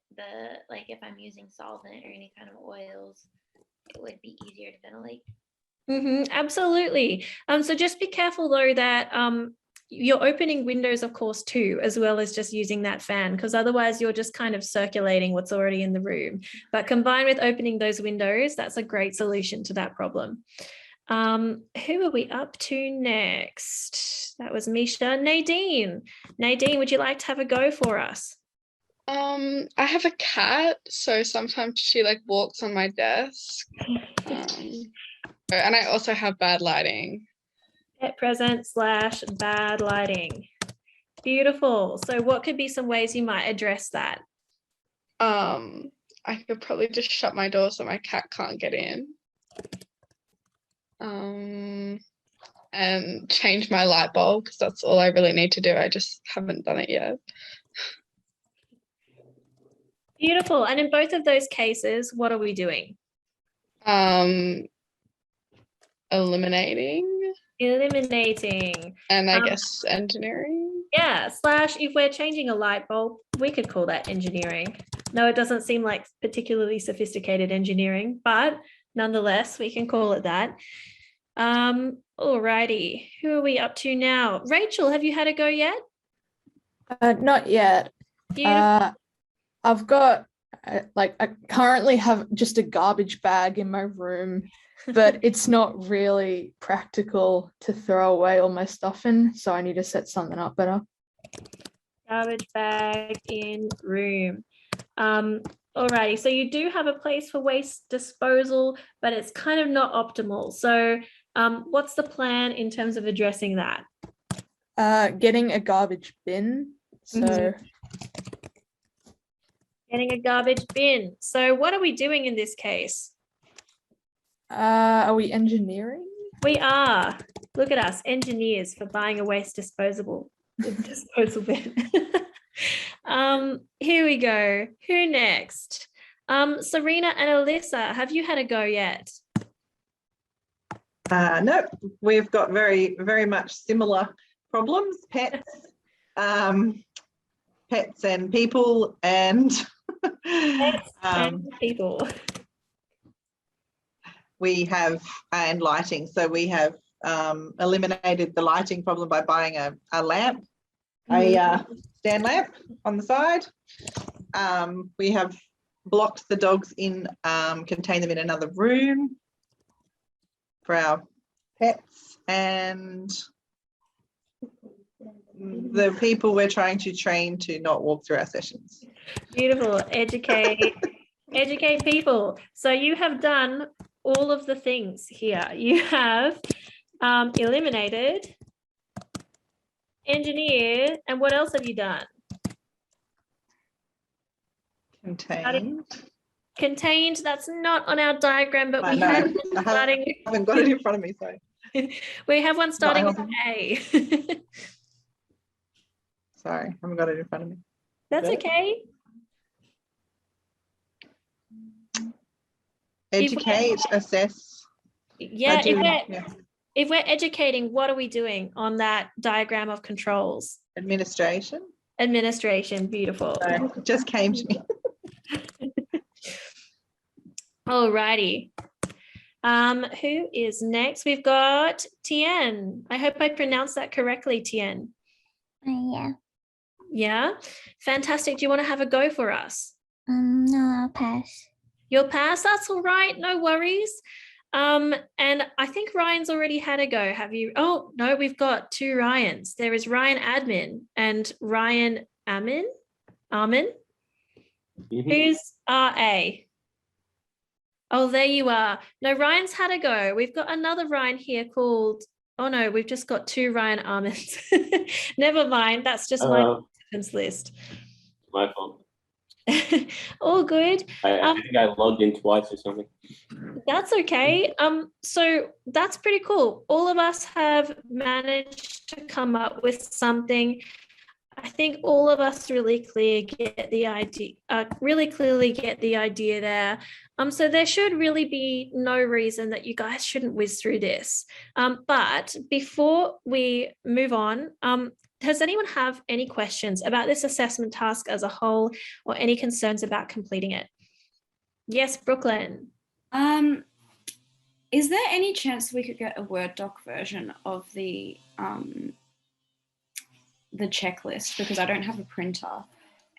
like if I'm using solvent or any kind of oils, it would be easier to ventilate. Absolutely. So just be careful though that you're opening windows, of course, too, as well as just using that fan, because otherwise you're just kind of circulating what's already in the room. But combined with opening those windows, that's a great solution to that problem. Who are we up to next? That was Misha. Nadine. Nadine, would you like to have a go for us? I have a cat, so sometimes she like walks on my desk. And I also have bad lighting. Pet present slash bad lighting. Beautiful. So what could be some ways you might address that? I could probably just shut my door so my cat can't get in. And and change my light bulb, because that's all I really need to do. I just haven't done it yet. Beautiful. And in both of those cases, what are we doing? Eliminating. And I guess engineering. Yeah, slash if we're changing a light bulb, we could call that engineering. No, it doesn't seem like particularly sophisticated engineering, but nonetheless, we can call it that. Alrighty, who are we up to now? Rachel, have you had a go yet? Not yet. I've got I currently have just a garbage bag in my room, but it's not really practical to throw away all my stuff in, so I need to set something up better. Garbage bag in room. Alrighty, so you do have a place for waste disposal, but it's kind of not optimal. So what's the plan in terms of addressing that? Getting a garbage bin. So getting a garbage bin. So what are we doing in this case? Are we engineering? We are. Look at us, engineers, for buying a waste disposal bin. Here we go. Who next? Serena and Alyssa, have you had a go yet? No, we've got very much similar problems. Pets, pets and people, and pets and people. We have and lighting. So we have eliminated the lighting problem by buying a lamp, a stand lamp on the side. We have blocked the dogs in, contained them in another room for our pets, and the people we're trying to train to not walk through our sessions. Beautiful. Educate people. So you have done all of the things here. You have eliminated, engineered, and what else have you done? Contained, that's not on our diagram, but we have one starting. I haven't got it in front of me, sorry. We have one starting with A. Sorry, I haven't got it in front of me. That's okay. Educate, assess. Yeah, if we're educating, what are we doing on that diagram of controls? Administration. Administration, beautiful. Sorry, it just came to me. Alrighty. Who is next? We've got Tien. I hope I pronounced that correctly, Tien. Yeah. Yeah? Fantastic. Do you want to have a go for us? No, I'll pass. You'll pass? That's all right. No worries. And I think Ryan's already had a go. Have you? Oh, no, we've got two Ryans. There is Ryan Admin and Ryan Amin. Who's RA? Oh, there you are. No, Ryan's had a go. We've got another Ryan here called, oh no, we've just got two Ryan Arminds. Never mind. That's just my participants list. My fault. All good. I think I logged in twice or something. That's okay. So that's pretty cool. All of us have managed to come up with something. I think all of us really clearly get the idea there. So there should really be no reason that you guys shouldn't whiz through this. But before we move on, does anyone have any questions about this assessment task as a whole, or any concerns about completing it? Yes, Brooklyn. Is there any chance we could get a Word doc version of the checklist, because I don't have a printer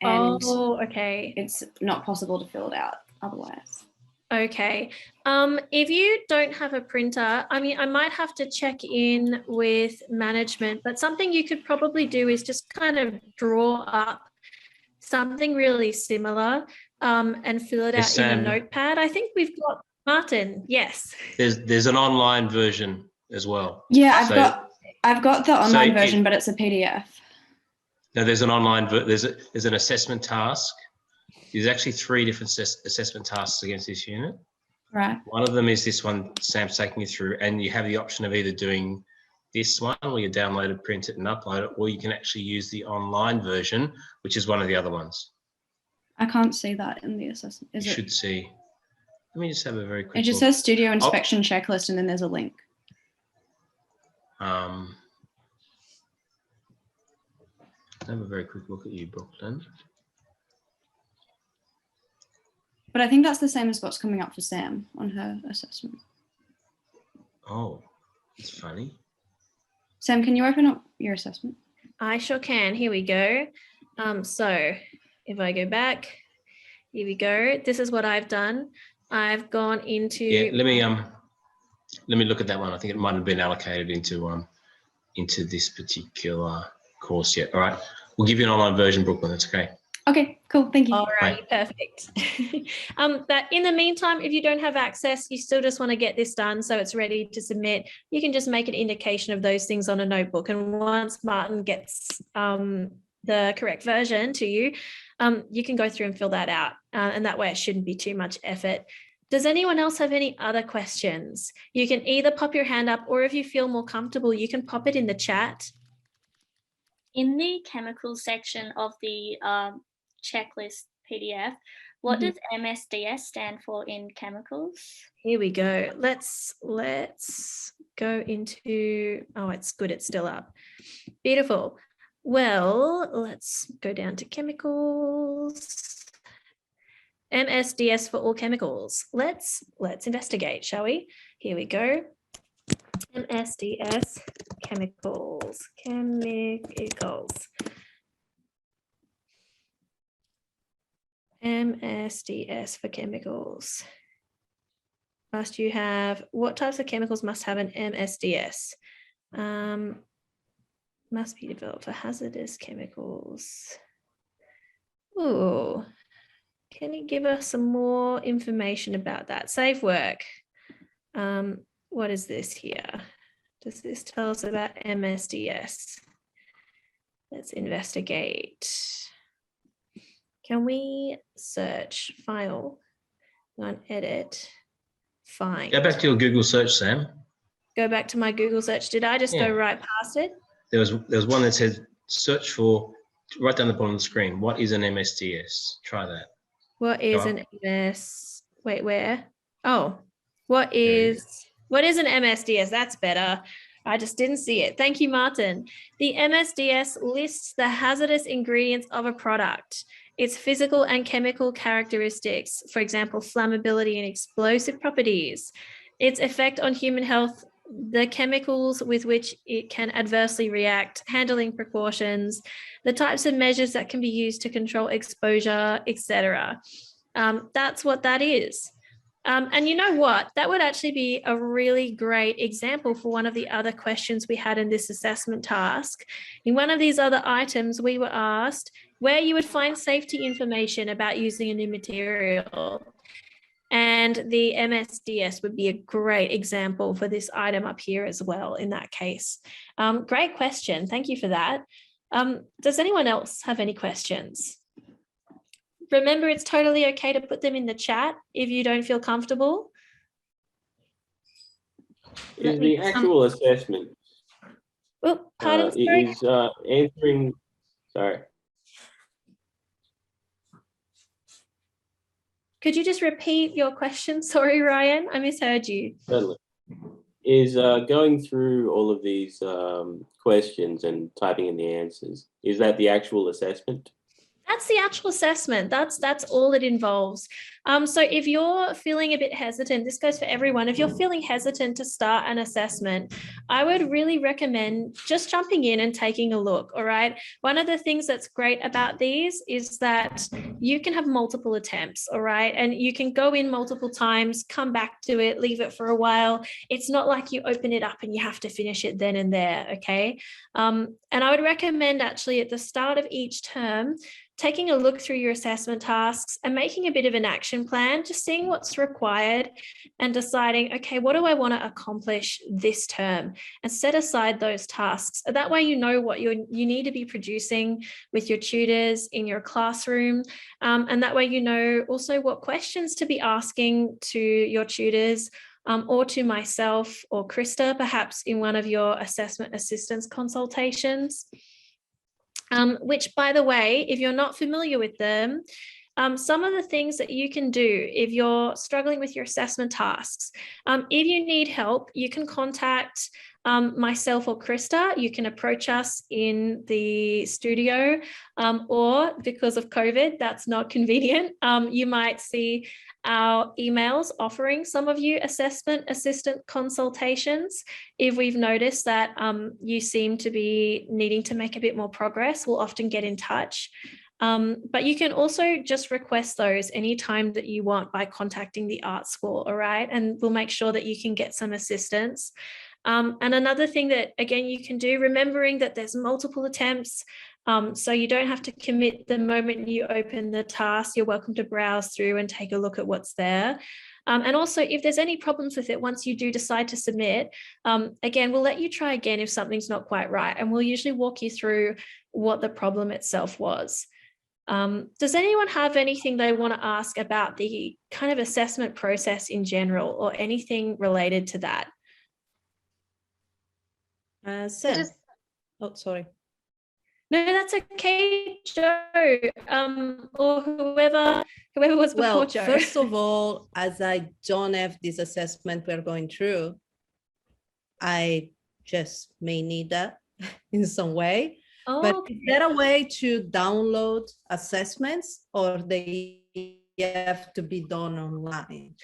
and okay, it's not possible to fill it out otherwise. Okay. If you don't have a printer, I mean, I might have to check in with management, but something you could probably do is just kind of draw up something really similar and fill it out in a notepad. I think we've got Martin. Yes. There's an online version as well. Yeah, I've got the online version, but it's a PDF. No, there's an online, there's an assessment task. There's actually 3 different assessment tasks against this unit. Right. One of them is this one Sam's taking you through, and you have the option of either doing this one where you download it, print it and upload it, or you can actually use the online version, which is one of the other ones. I can't see that in the assessment. You should see. Let me just have a very quick It just look. says studio inspection checklist and then there's a link. Have a very quick look at you, Brooklyn. But I think that's the same as what's coming up for Sam on her assessment. Oh, it's funny. Sam, can you open up your assessment? I sure can. Here we go. So if I go back, here we go. This is what I've done. I've gone into. Yeah, let me look at that one. I think it might have been allocated into this particular course yet. All right, we'll give you an online version, Brooklyn. That's okay. Okay, cool. Thank you. All right, perfect. But in the meantime, if you don't have access, you still just want to get this done so it's ready to submit, you can just make an indication of those things on a notebook. And once Martin gets the correct version to you, you can go through and fill that out. And that way it shouldn't be too much effort. Does anyone else have any other questions? You can either pop your hand up, or if you feel more comfortable, you can pop it in the chat. In the chemicals section of the checklist PDF, what does MSDS stand for in chemicals? Here we go. Let's go into, oh, it's good, it's still up. Beautiful. Well, let's go down to chemicals. MSDS for all chemicals. Let's investigate, shall we? Here we go. MSDS chemicals. MSDS for chemicals. Must you have, what types of chemicals must have an MSDS? Must be developed for hazardous chemicals. Oh, can you give us some more information about that? Safe work. What is this here? Does this tell us about MSDS? Let's investigate. Can we search file, go on edit, find? Go back to your Google search, Sam. Go back to my Google search. Did I just go right past it? There was one that said search for, right down the bottom of the screen. What is an MSDS? Try that. What is an MS? Wait, where? Oh, what is an MSDS? That's better. I just didn't see it. Thank you, Martin. The MSDS lists the hazardous ingredients of a product, its physical and chemical characteristics, for example, flammability and explosive properties, its effect on human health, the chemicals with which it can adversely react, handling precautions, the types of measures that can be used to control exposure, etc. That's what that is. And you know what? That would actually be a really great example for one of the other questions we had in this assessment task. In one of these other items, we were asked where you would find safety information about using a new material. And the MSDS would be a great example for this item up here as well in that case. Great question. Thank you for that. Does anyone else have any questions? Remember, it's totally okay to put them in the chat if you don't feel comfortable. Is the actual assessment pardon, is answering, sorry. Could you just repeat your question? Sorry, Ryan, I misheard you. Certainly. Is going through all of these questions and typing in the answers, is that the actual assessment? That's the actual assessment. That's all it involves. So if you're feeling a bit hesitant, this goes for everyone. If you're feeling hesitant to start an assessment, I would really recommend just jumping in and taking a look. All right. One of the things that's great about these is that you can have multiple attempts. All right. And you can go in multiple times, come back to it, leave it for a while. It's not like you open it up and you have to finish it then and there. Okay. And I would recommend actually at the start of each term, taking a look through your assessment tasks and making a bit of an action plan, just seeing what's required and deciding, okay, what do I want to accomplish this term? And set aside those tasks. That way you know what you need to be producing with your tutors in your classroom. And that way you know also what questions to be asking to your tutors or to myself or Krista, perhaps in one of your assessment assistance consultations, which, by the way, if you're not familiar with them, some of the things that you can do if you're struggling with your assessment tasks. If you need help, you can contact myself or Krista. You can approach us in the studio, or because of COVID, that's not convenient. You might see our emails offering some of you assessment assistant consultations. If we've noticed that you seem to be needing to make a bit more progress, we'll often get in touch. But you can also just request those anytime that you want by contacting the art school, all right? And we'll make sure that you can get some assistance. And another thing that, again, you can do, remembering that there's multiple attempts, so you don't have to commit the moment you open the task. You're welcome to browse through and take a look at what's there. And also, if there's any problems with it, once you do decide to submit, again, we'll let you try again if something's not quite right. And we'll usually walk you through what the problem itself was. Does anyone have anything they want to ask about the kind of assessment process in general, or anything related to that? Sam. Oh, sorry. No, that's okay, Joe, or whoever was before Joe. First of all, as I don't have this assessment we're going through, I just may need that in some way. Oh, but okay. Is there a way to download assessments, or they have to be done online?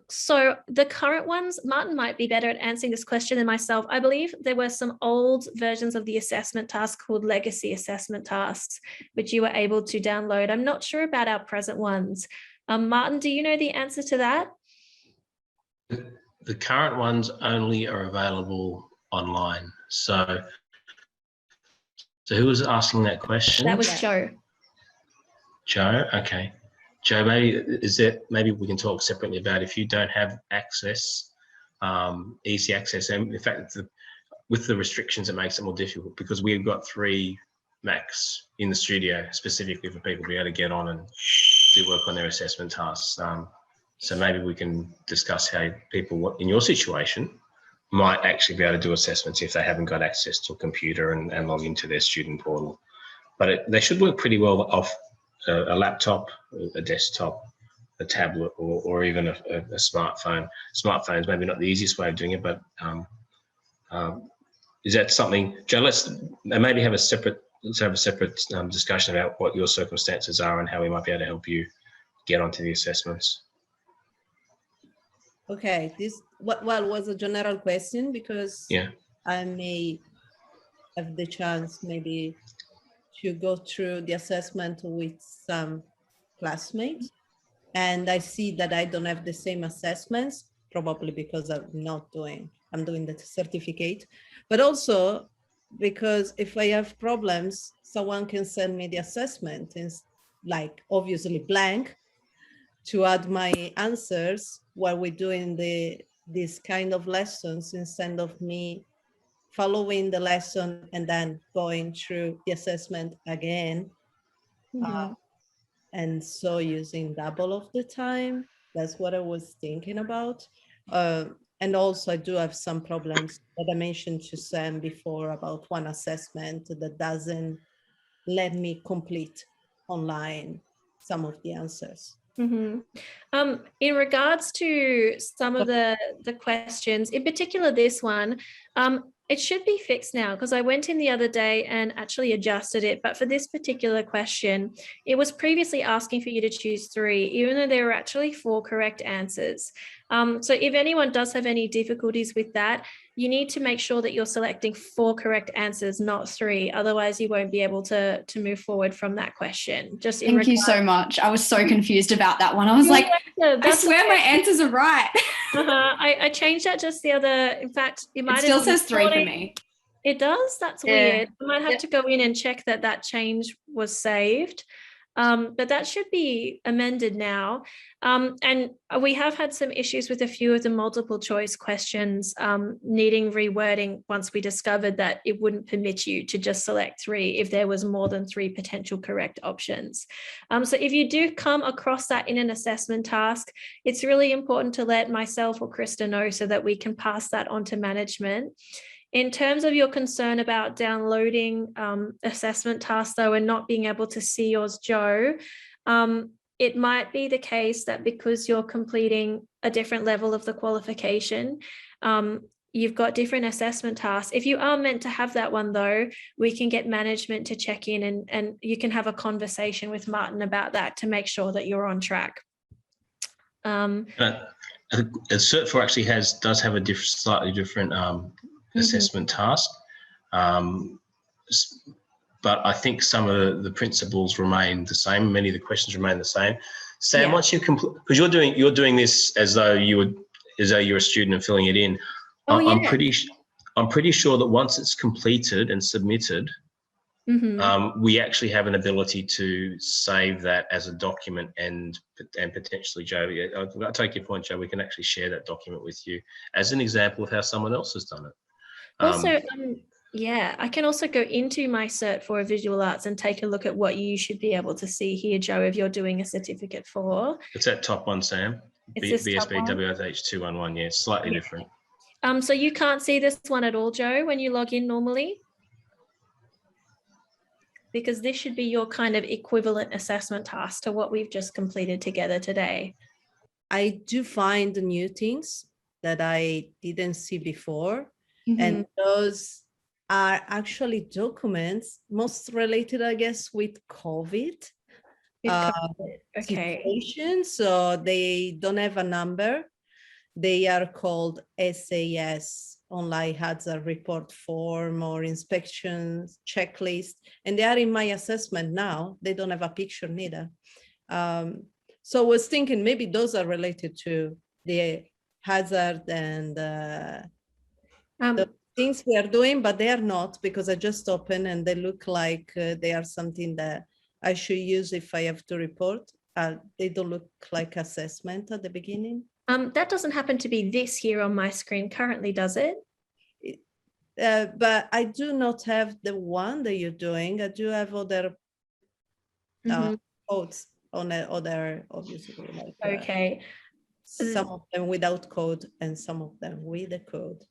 So the current ones, Martin might be better at answering this question than myself. I believe there were some old versions of the assessment task called legacy assessment tasks, which you were able to download. I'm not sure about our present ones. Martin, do you know the answer to that? The current ones only are available online. So who was asking that question? That was Joe. Joe, okay. Joe, maybe we can talk separately about if you don't have access, easy access. And in fact, with the restrictions, it makes it more difficult because we've got 3 Macs in the studio specifically for people to be able to get on and do work on their assessment tasks. So maybe we can discuss how people in your situation might actually be able to do assessments if they haven't got access to a computer and log into their student portal. But they should work pretty well off a laptop, a desktop, a tablet, or even a smartphone. Smartphone's maybe not the easiest way of doing it, but is that something, Joe, let's maybe have a separate discussion about what your circumstances are and how we might be able to help you get onto the assessments. Okay, this was a general question because I may have the chance maybe to go through the assessment with some classmates, and I see that I don't have the same assessments, probably because I'm doing the certificate, but also because if I have problems, someone can send me the assessment, it's like obviously blank, to add my answers while we're doing this kind of lessons, instead of me following the lesson and then going through the assessment again. Mm-hmm. And so using double of the time, that's what I was thinking about. And also I do have some problems that I mentioned to Sam before about one assessment that doesn't let me complete online some of the answers. Mm-hmm. In regards to some of the questions, in particular this one, it should be fixed now because I went in the other day and actually adjusted it. But for this particular question, it was previously asking for you to choose 3, even though there were actually 4 correct answers. So if anyone does have any difficulties with that, you need to make sure that you're selecting 4 correct answers, not 3. Otherwise, you won't be able to move forward from that question. Thank you so much. I was so confused about that one. I was like, I swear my answers are right. I changed that just the other. In fact, it still says 3 for me. It does? That's weird. I might have to go in and check that change was saved. But that should be amended now. And we have had some issues with a few of the multiple choice questions needing rewording once we discovered that it wouldn't permit you to just select 3 if there was more than 3 potential correct options. So if you do come across that in an assessment task, it's really important to let myself or Krista know so that we can pass that on to management. In terms of your concern about downloading assessment tasks, though, and not being able to see yours, Joe, it might be the case that because you're completing a different level of the qualification, you've got different assessment tasks. If you are meant to have that one, though, we can get management to check in and you can have a conversation with Martin about that to make sure that you're on track. Cert 4 actually does have a slightly different assessment task, but I think some of the principles remain the same. Many of the questions remain the same. Sam, once you complete, because you're doing this as though you're a student and filling it in. I'm pretty sure that once it's completed and submitted, we actually have an ability to save that as a document and potentially, Joe, I'll take your point, Joe, we can actually share that document with you as an example of how someone else has done it. Also, I can also go into my cert for visual arts and take a look at what you should be able to see here, Joe, if you're doing a certificate for. It's that top one, Sam. BSB WSH 211, yeah, it's slightly different. So you can't see this one at all, Joe, when you log in normally? Because this should be your kind of equivalent assessment task to what we've just completed together today. I do find new things that I didn't see before. And those are actually documents most related, I guess, with COVID. Situation. So they don't have a number. They are called SAS, online hazard report form or inspections checklist, and they are in my assessment now. They don't have a picture neither. So I was thinking maybe those are related to the hazard and the things we are doing, but they are not, because I just opened and they look like they are something that I should use if I have to report. They don't look like assessment at the beginning. That doesn't happen to be this here on my screen currently, does it? But I do not have the one that you're doing. I do have other codes on other, obviously. Like, okay. Some of them without code and some of them with the code.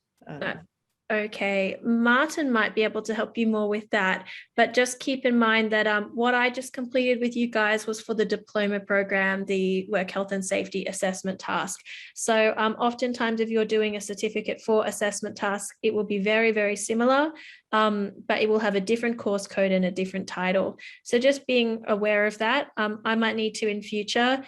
Okay, Martin might be able to help you more with that, but just keep in mind that what I just completed with you guys was for the diploma program, the work health and safety assessment task. So oftentimes if you're doing a certificate for assessment task, it will be very, very similar, but it will have a different course code and a different title. So just being aware of that, I might need to in future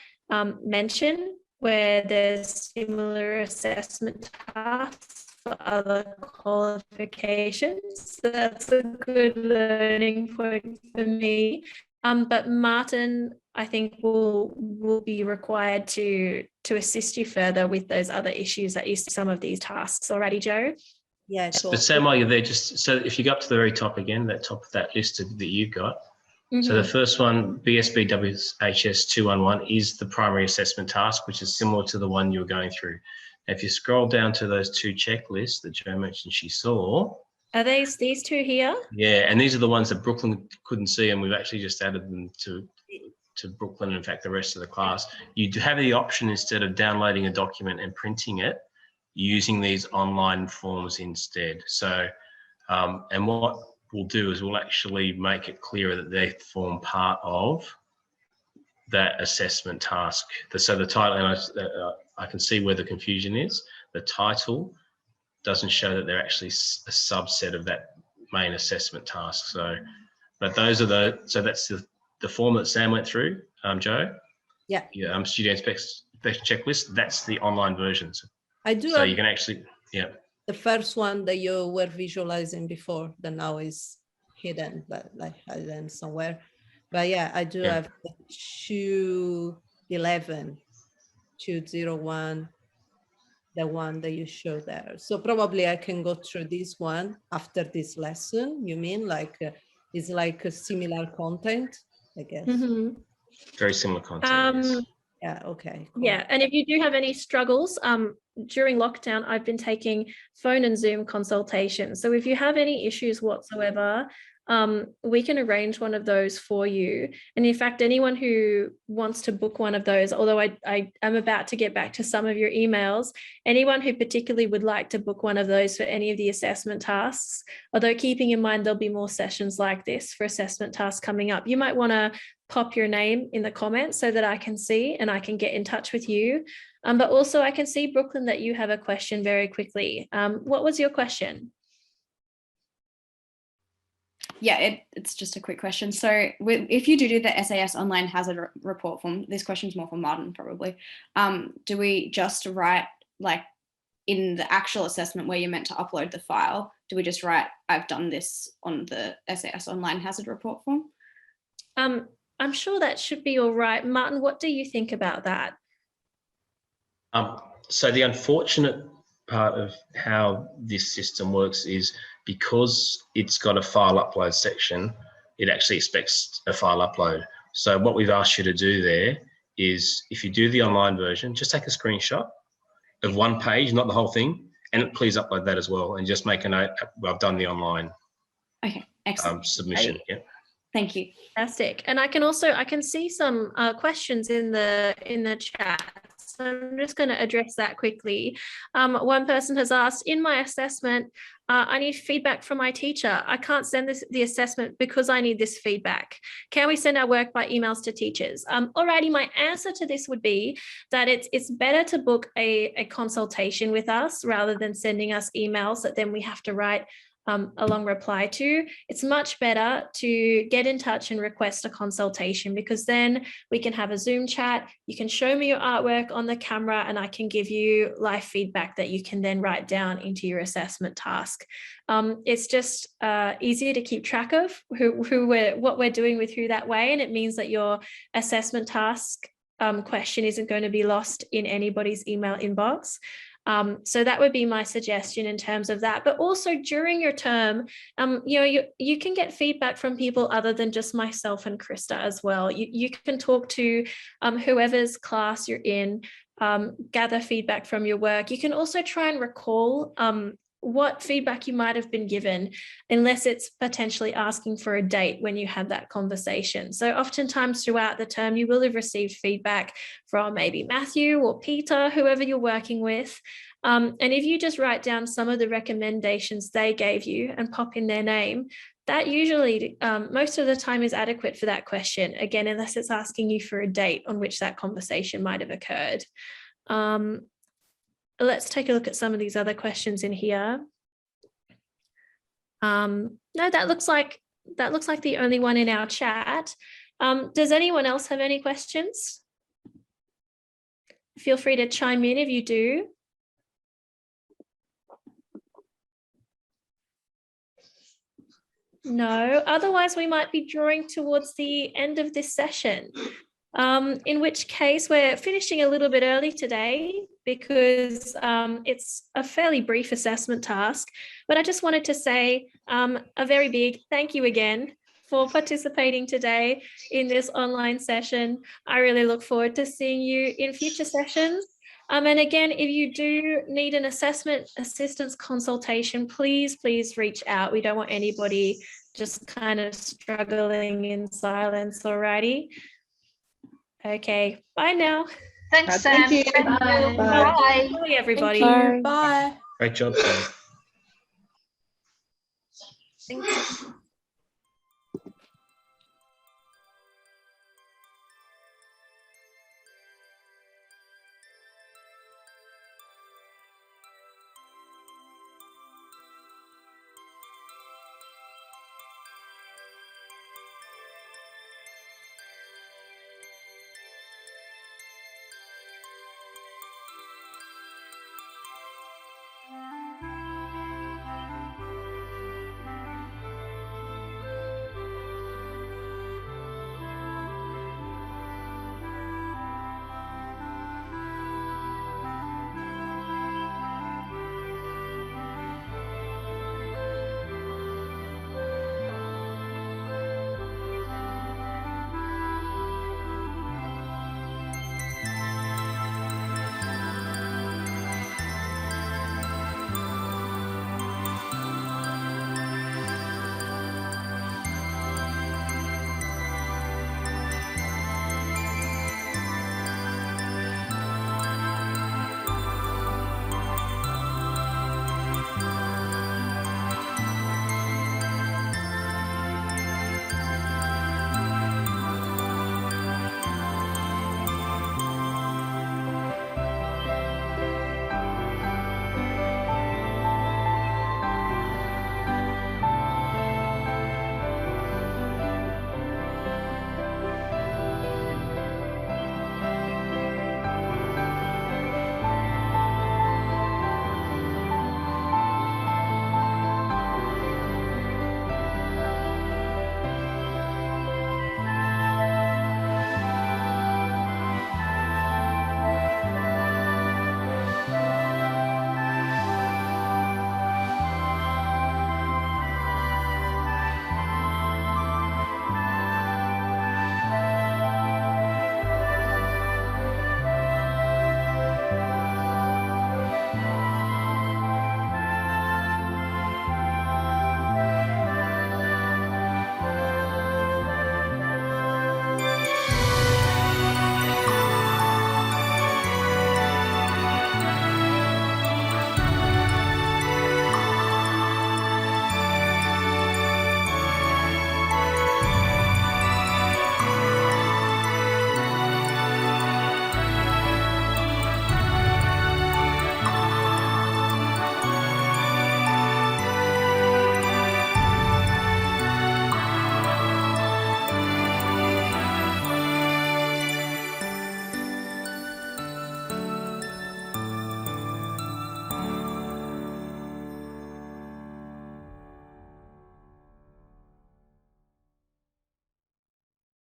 mention where there's similar assessment tasks for other qualifications. So that's a good learning point for me. But Martin, I think will be required to assist you further with those other issues that you see some of these tasks. Alrighty, Joe? Yeah, cool. But Sam, while you're there, just so if you go up to the very top again, that top of that list that you've got. So the first one, BSB WHS 211, is the primary assessment task, which is similar to the one you were going through. If you scroll down to those 2 checklists that Jo mentioned she saw. Are these 2 here? Yeah, and these are the ones that Brooklyn couldn't see, and we've actually just added them to Brooklyn, in fact, the rest of the class. You do have the option, instead of downloading a document and printing it, using these online forms instead. So, and what we'll do is we'll actually make it clearer that they form part of that assessment task. So the title, and I can see where the confusion is. The title doesn't show that they're actually a subset of that main assessment task. So, but those are so that's the form that Sam went through, Joe. Yeah. Studio inspection checklist. That's the online versions. I do. So you can actually, yeah. The first one that you were visualizing before, that now is hidden, but like hidden somewhere. But yeah, I do have 211, 201, the one that you showed there. So probably I can go through this one after this lesson. You mean like it's like a similar content, I guess. Very similar content. Yes. Yeah, okay. Cool. Yeah, and if you do have any struggles, during lockdown, I've been taking phone and Zoom consultations. So if you have any issues whatsoever, we can arrange one of those for you. And in fact, anyone who wants to book one of those, although I am about to get back to some of your emails, anyone who particularly would like to book one of those for any of the assessment tasks, although keeping in mind there'll be more sessions like this for assessment tasks coming up, you might want to pop your name in the comments so that I can see and I can get in touch with you. But also I can see, Brooklyn, that you have a question very quickly. What was your question? Yeah, it's just a quick question. So if you do the SAS online hazard report form, this question's more for Martin probably, do we just write, like in the actual assessment where you're meant to upload the file, do we just write, I've done this on the SAS online hazard report form? I'm sure that should be all right. Martin, what do you think about that? So the unfortunate part of how this system works is because it's got a file upload section, it actually expects a file upload. So what we've asked you to do there is, if you do the online version, just take a screenshot of one page, not the whole thing, and please upload that as well, and just make a note, well, I've done the online submission. Yeah. Thank you. Fantastic. And I can see some questions in the chat. So I'm just going to address that quickly. One person has asked, in my assessment, I need feedback from my teacher. I can't send the assessment because I need this feedback. Can we send our work by emails to teachers? Alrighty, my answer to this would be that it's better to book a consultation with us rather than sending us emails that then we have to write a long reply to. It's much better to get in touch and request a consultation, because then we can have a Zoom chat. You can show me your artwork on the camera and I can give you live feedback that you can then write down into your assessment task. It's just easier to keep track of what we're doing with who that way, and it means that your assessment task question isn't going to be lost in anybody's email inbox. So that would be my suggestion in terms of that. But also during your term, you can get feedback from people other than just myself and Krista as well. You can talk to whoever's class you're in, gather feedback from your work. You can also try and recall what feedback you might have been given, unless it's potentially asking for a date when you had that conversation. So oftentimes throughout the term, you will have received feedback from maybe Matthew or Peter, whoever you're working with. And if you just write down some of the recommendations they gave you and pop in their name, that usually most of the time is adequate for that question, again, unless it's asking you for a date on which that conversation might have occurred. Let's take a look at some of these other questions in here. No, that looks like the only one in our chat. Does anyone else have any questions? Feel free to chime in if you do. No, otherwise we might be drawing towards the end of this session. In which case we're finishing a little bit early today because it's a fairly brief assessment task, but I just wanted to say a very big thank you again for participating today in this online session. I really look forward to seeing you in future sessions. And again, if you do need an assessment assistance consultation, please reach out. We don't want anybody just kind of struggling in silence, alrighty? Okay, bye now. Thanks, Sam. Thank you. Bye. Bye, everybody. Bye. Great job, Sam. Thanks.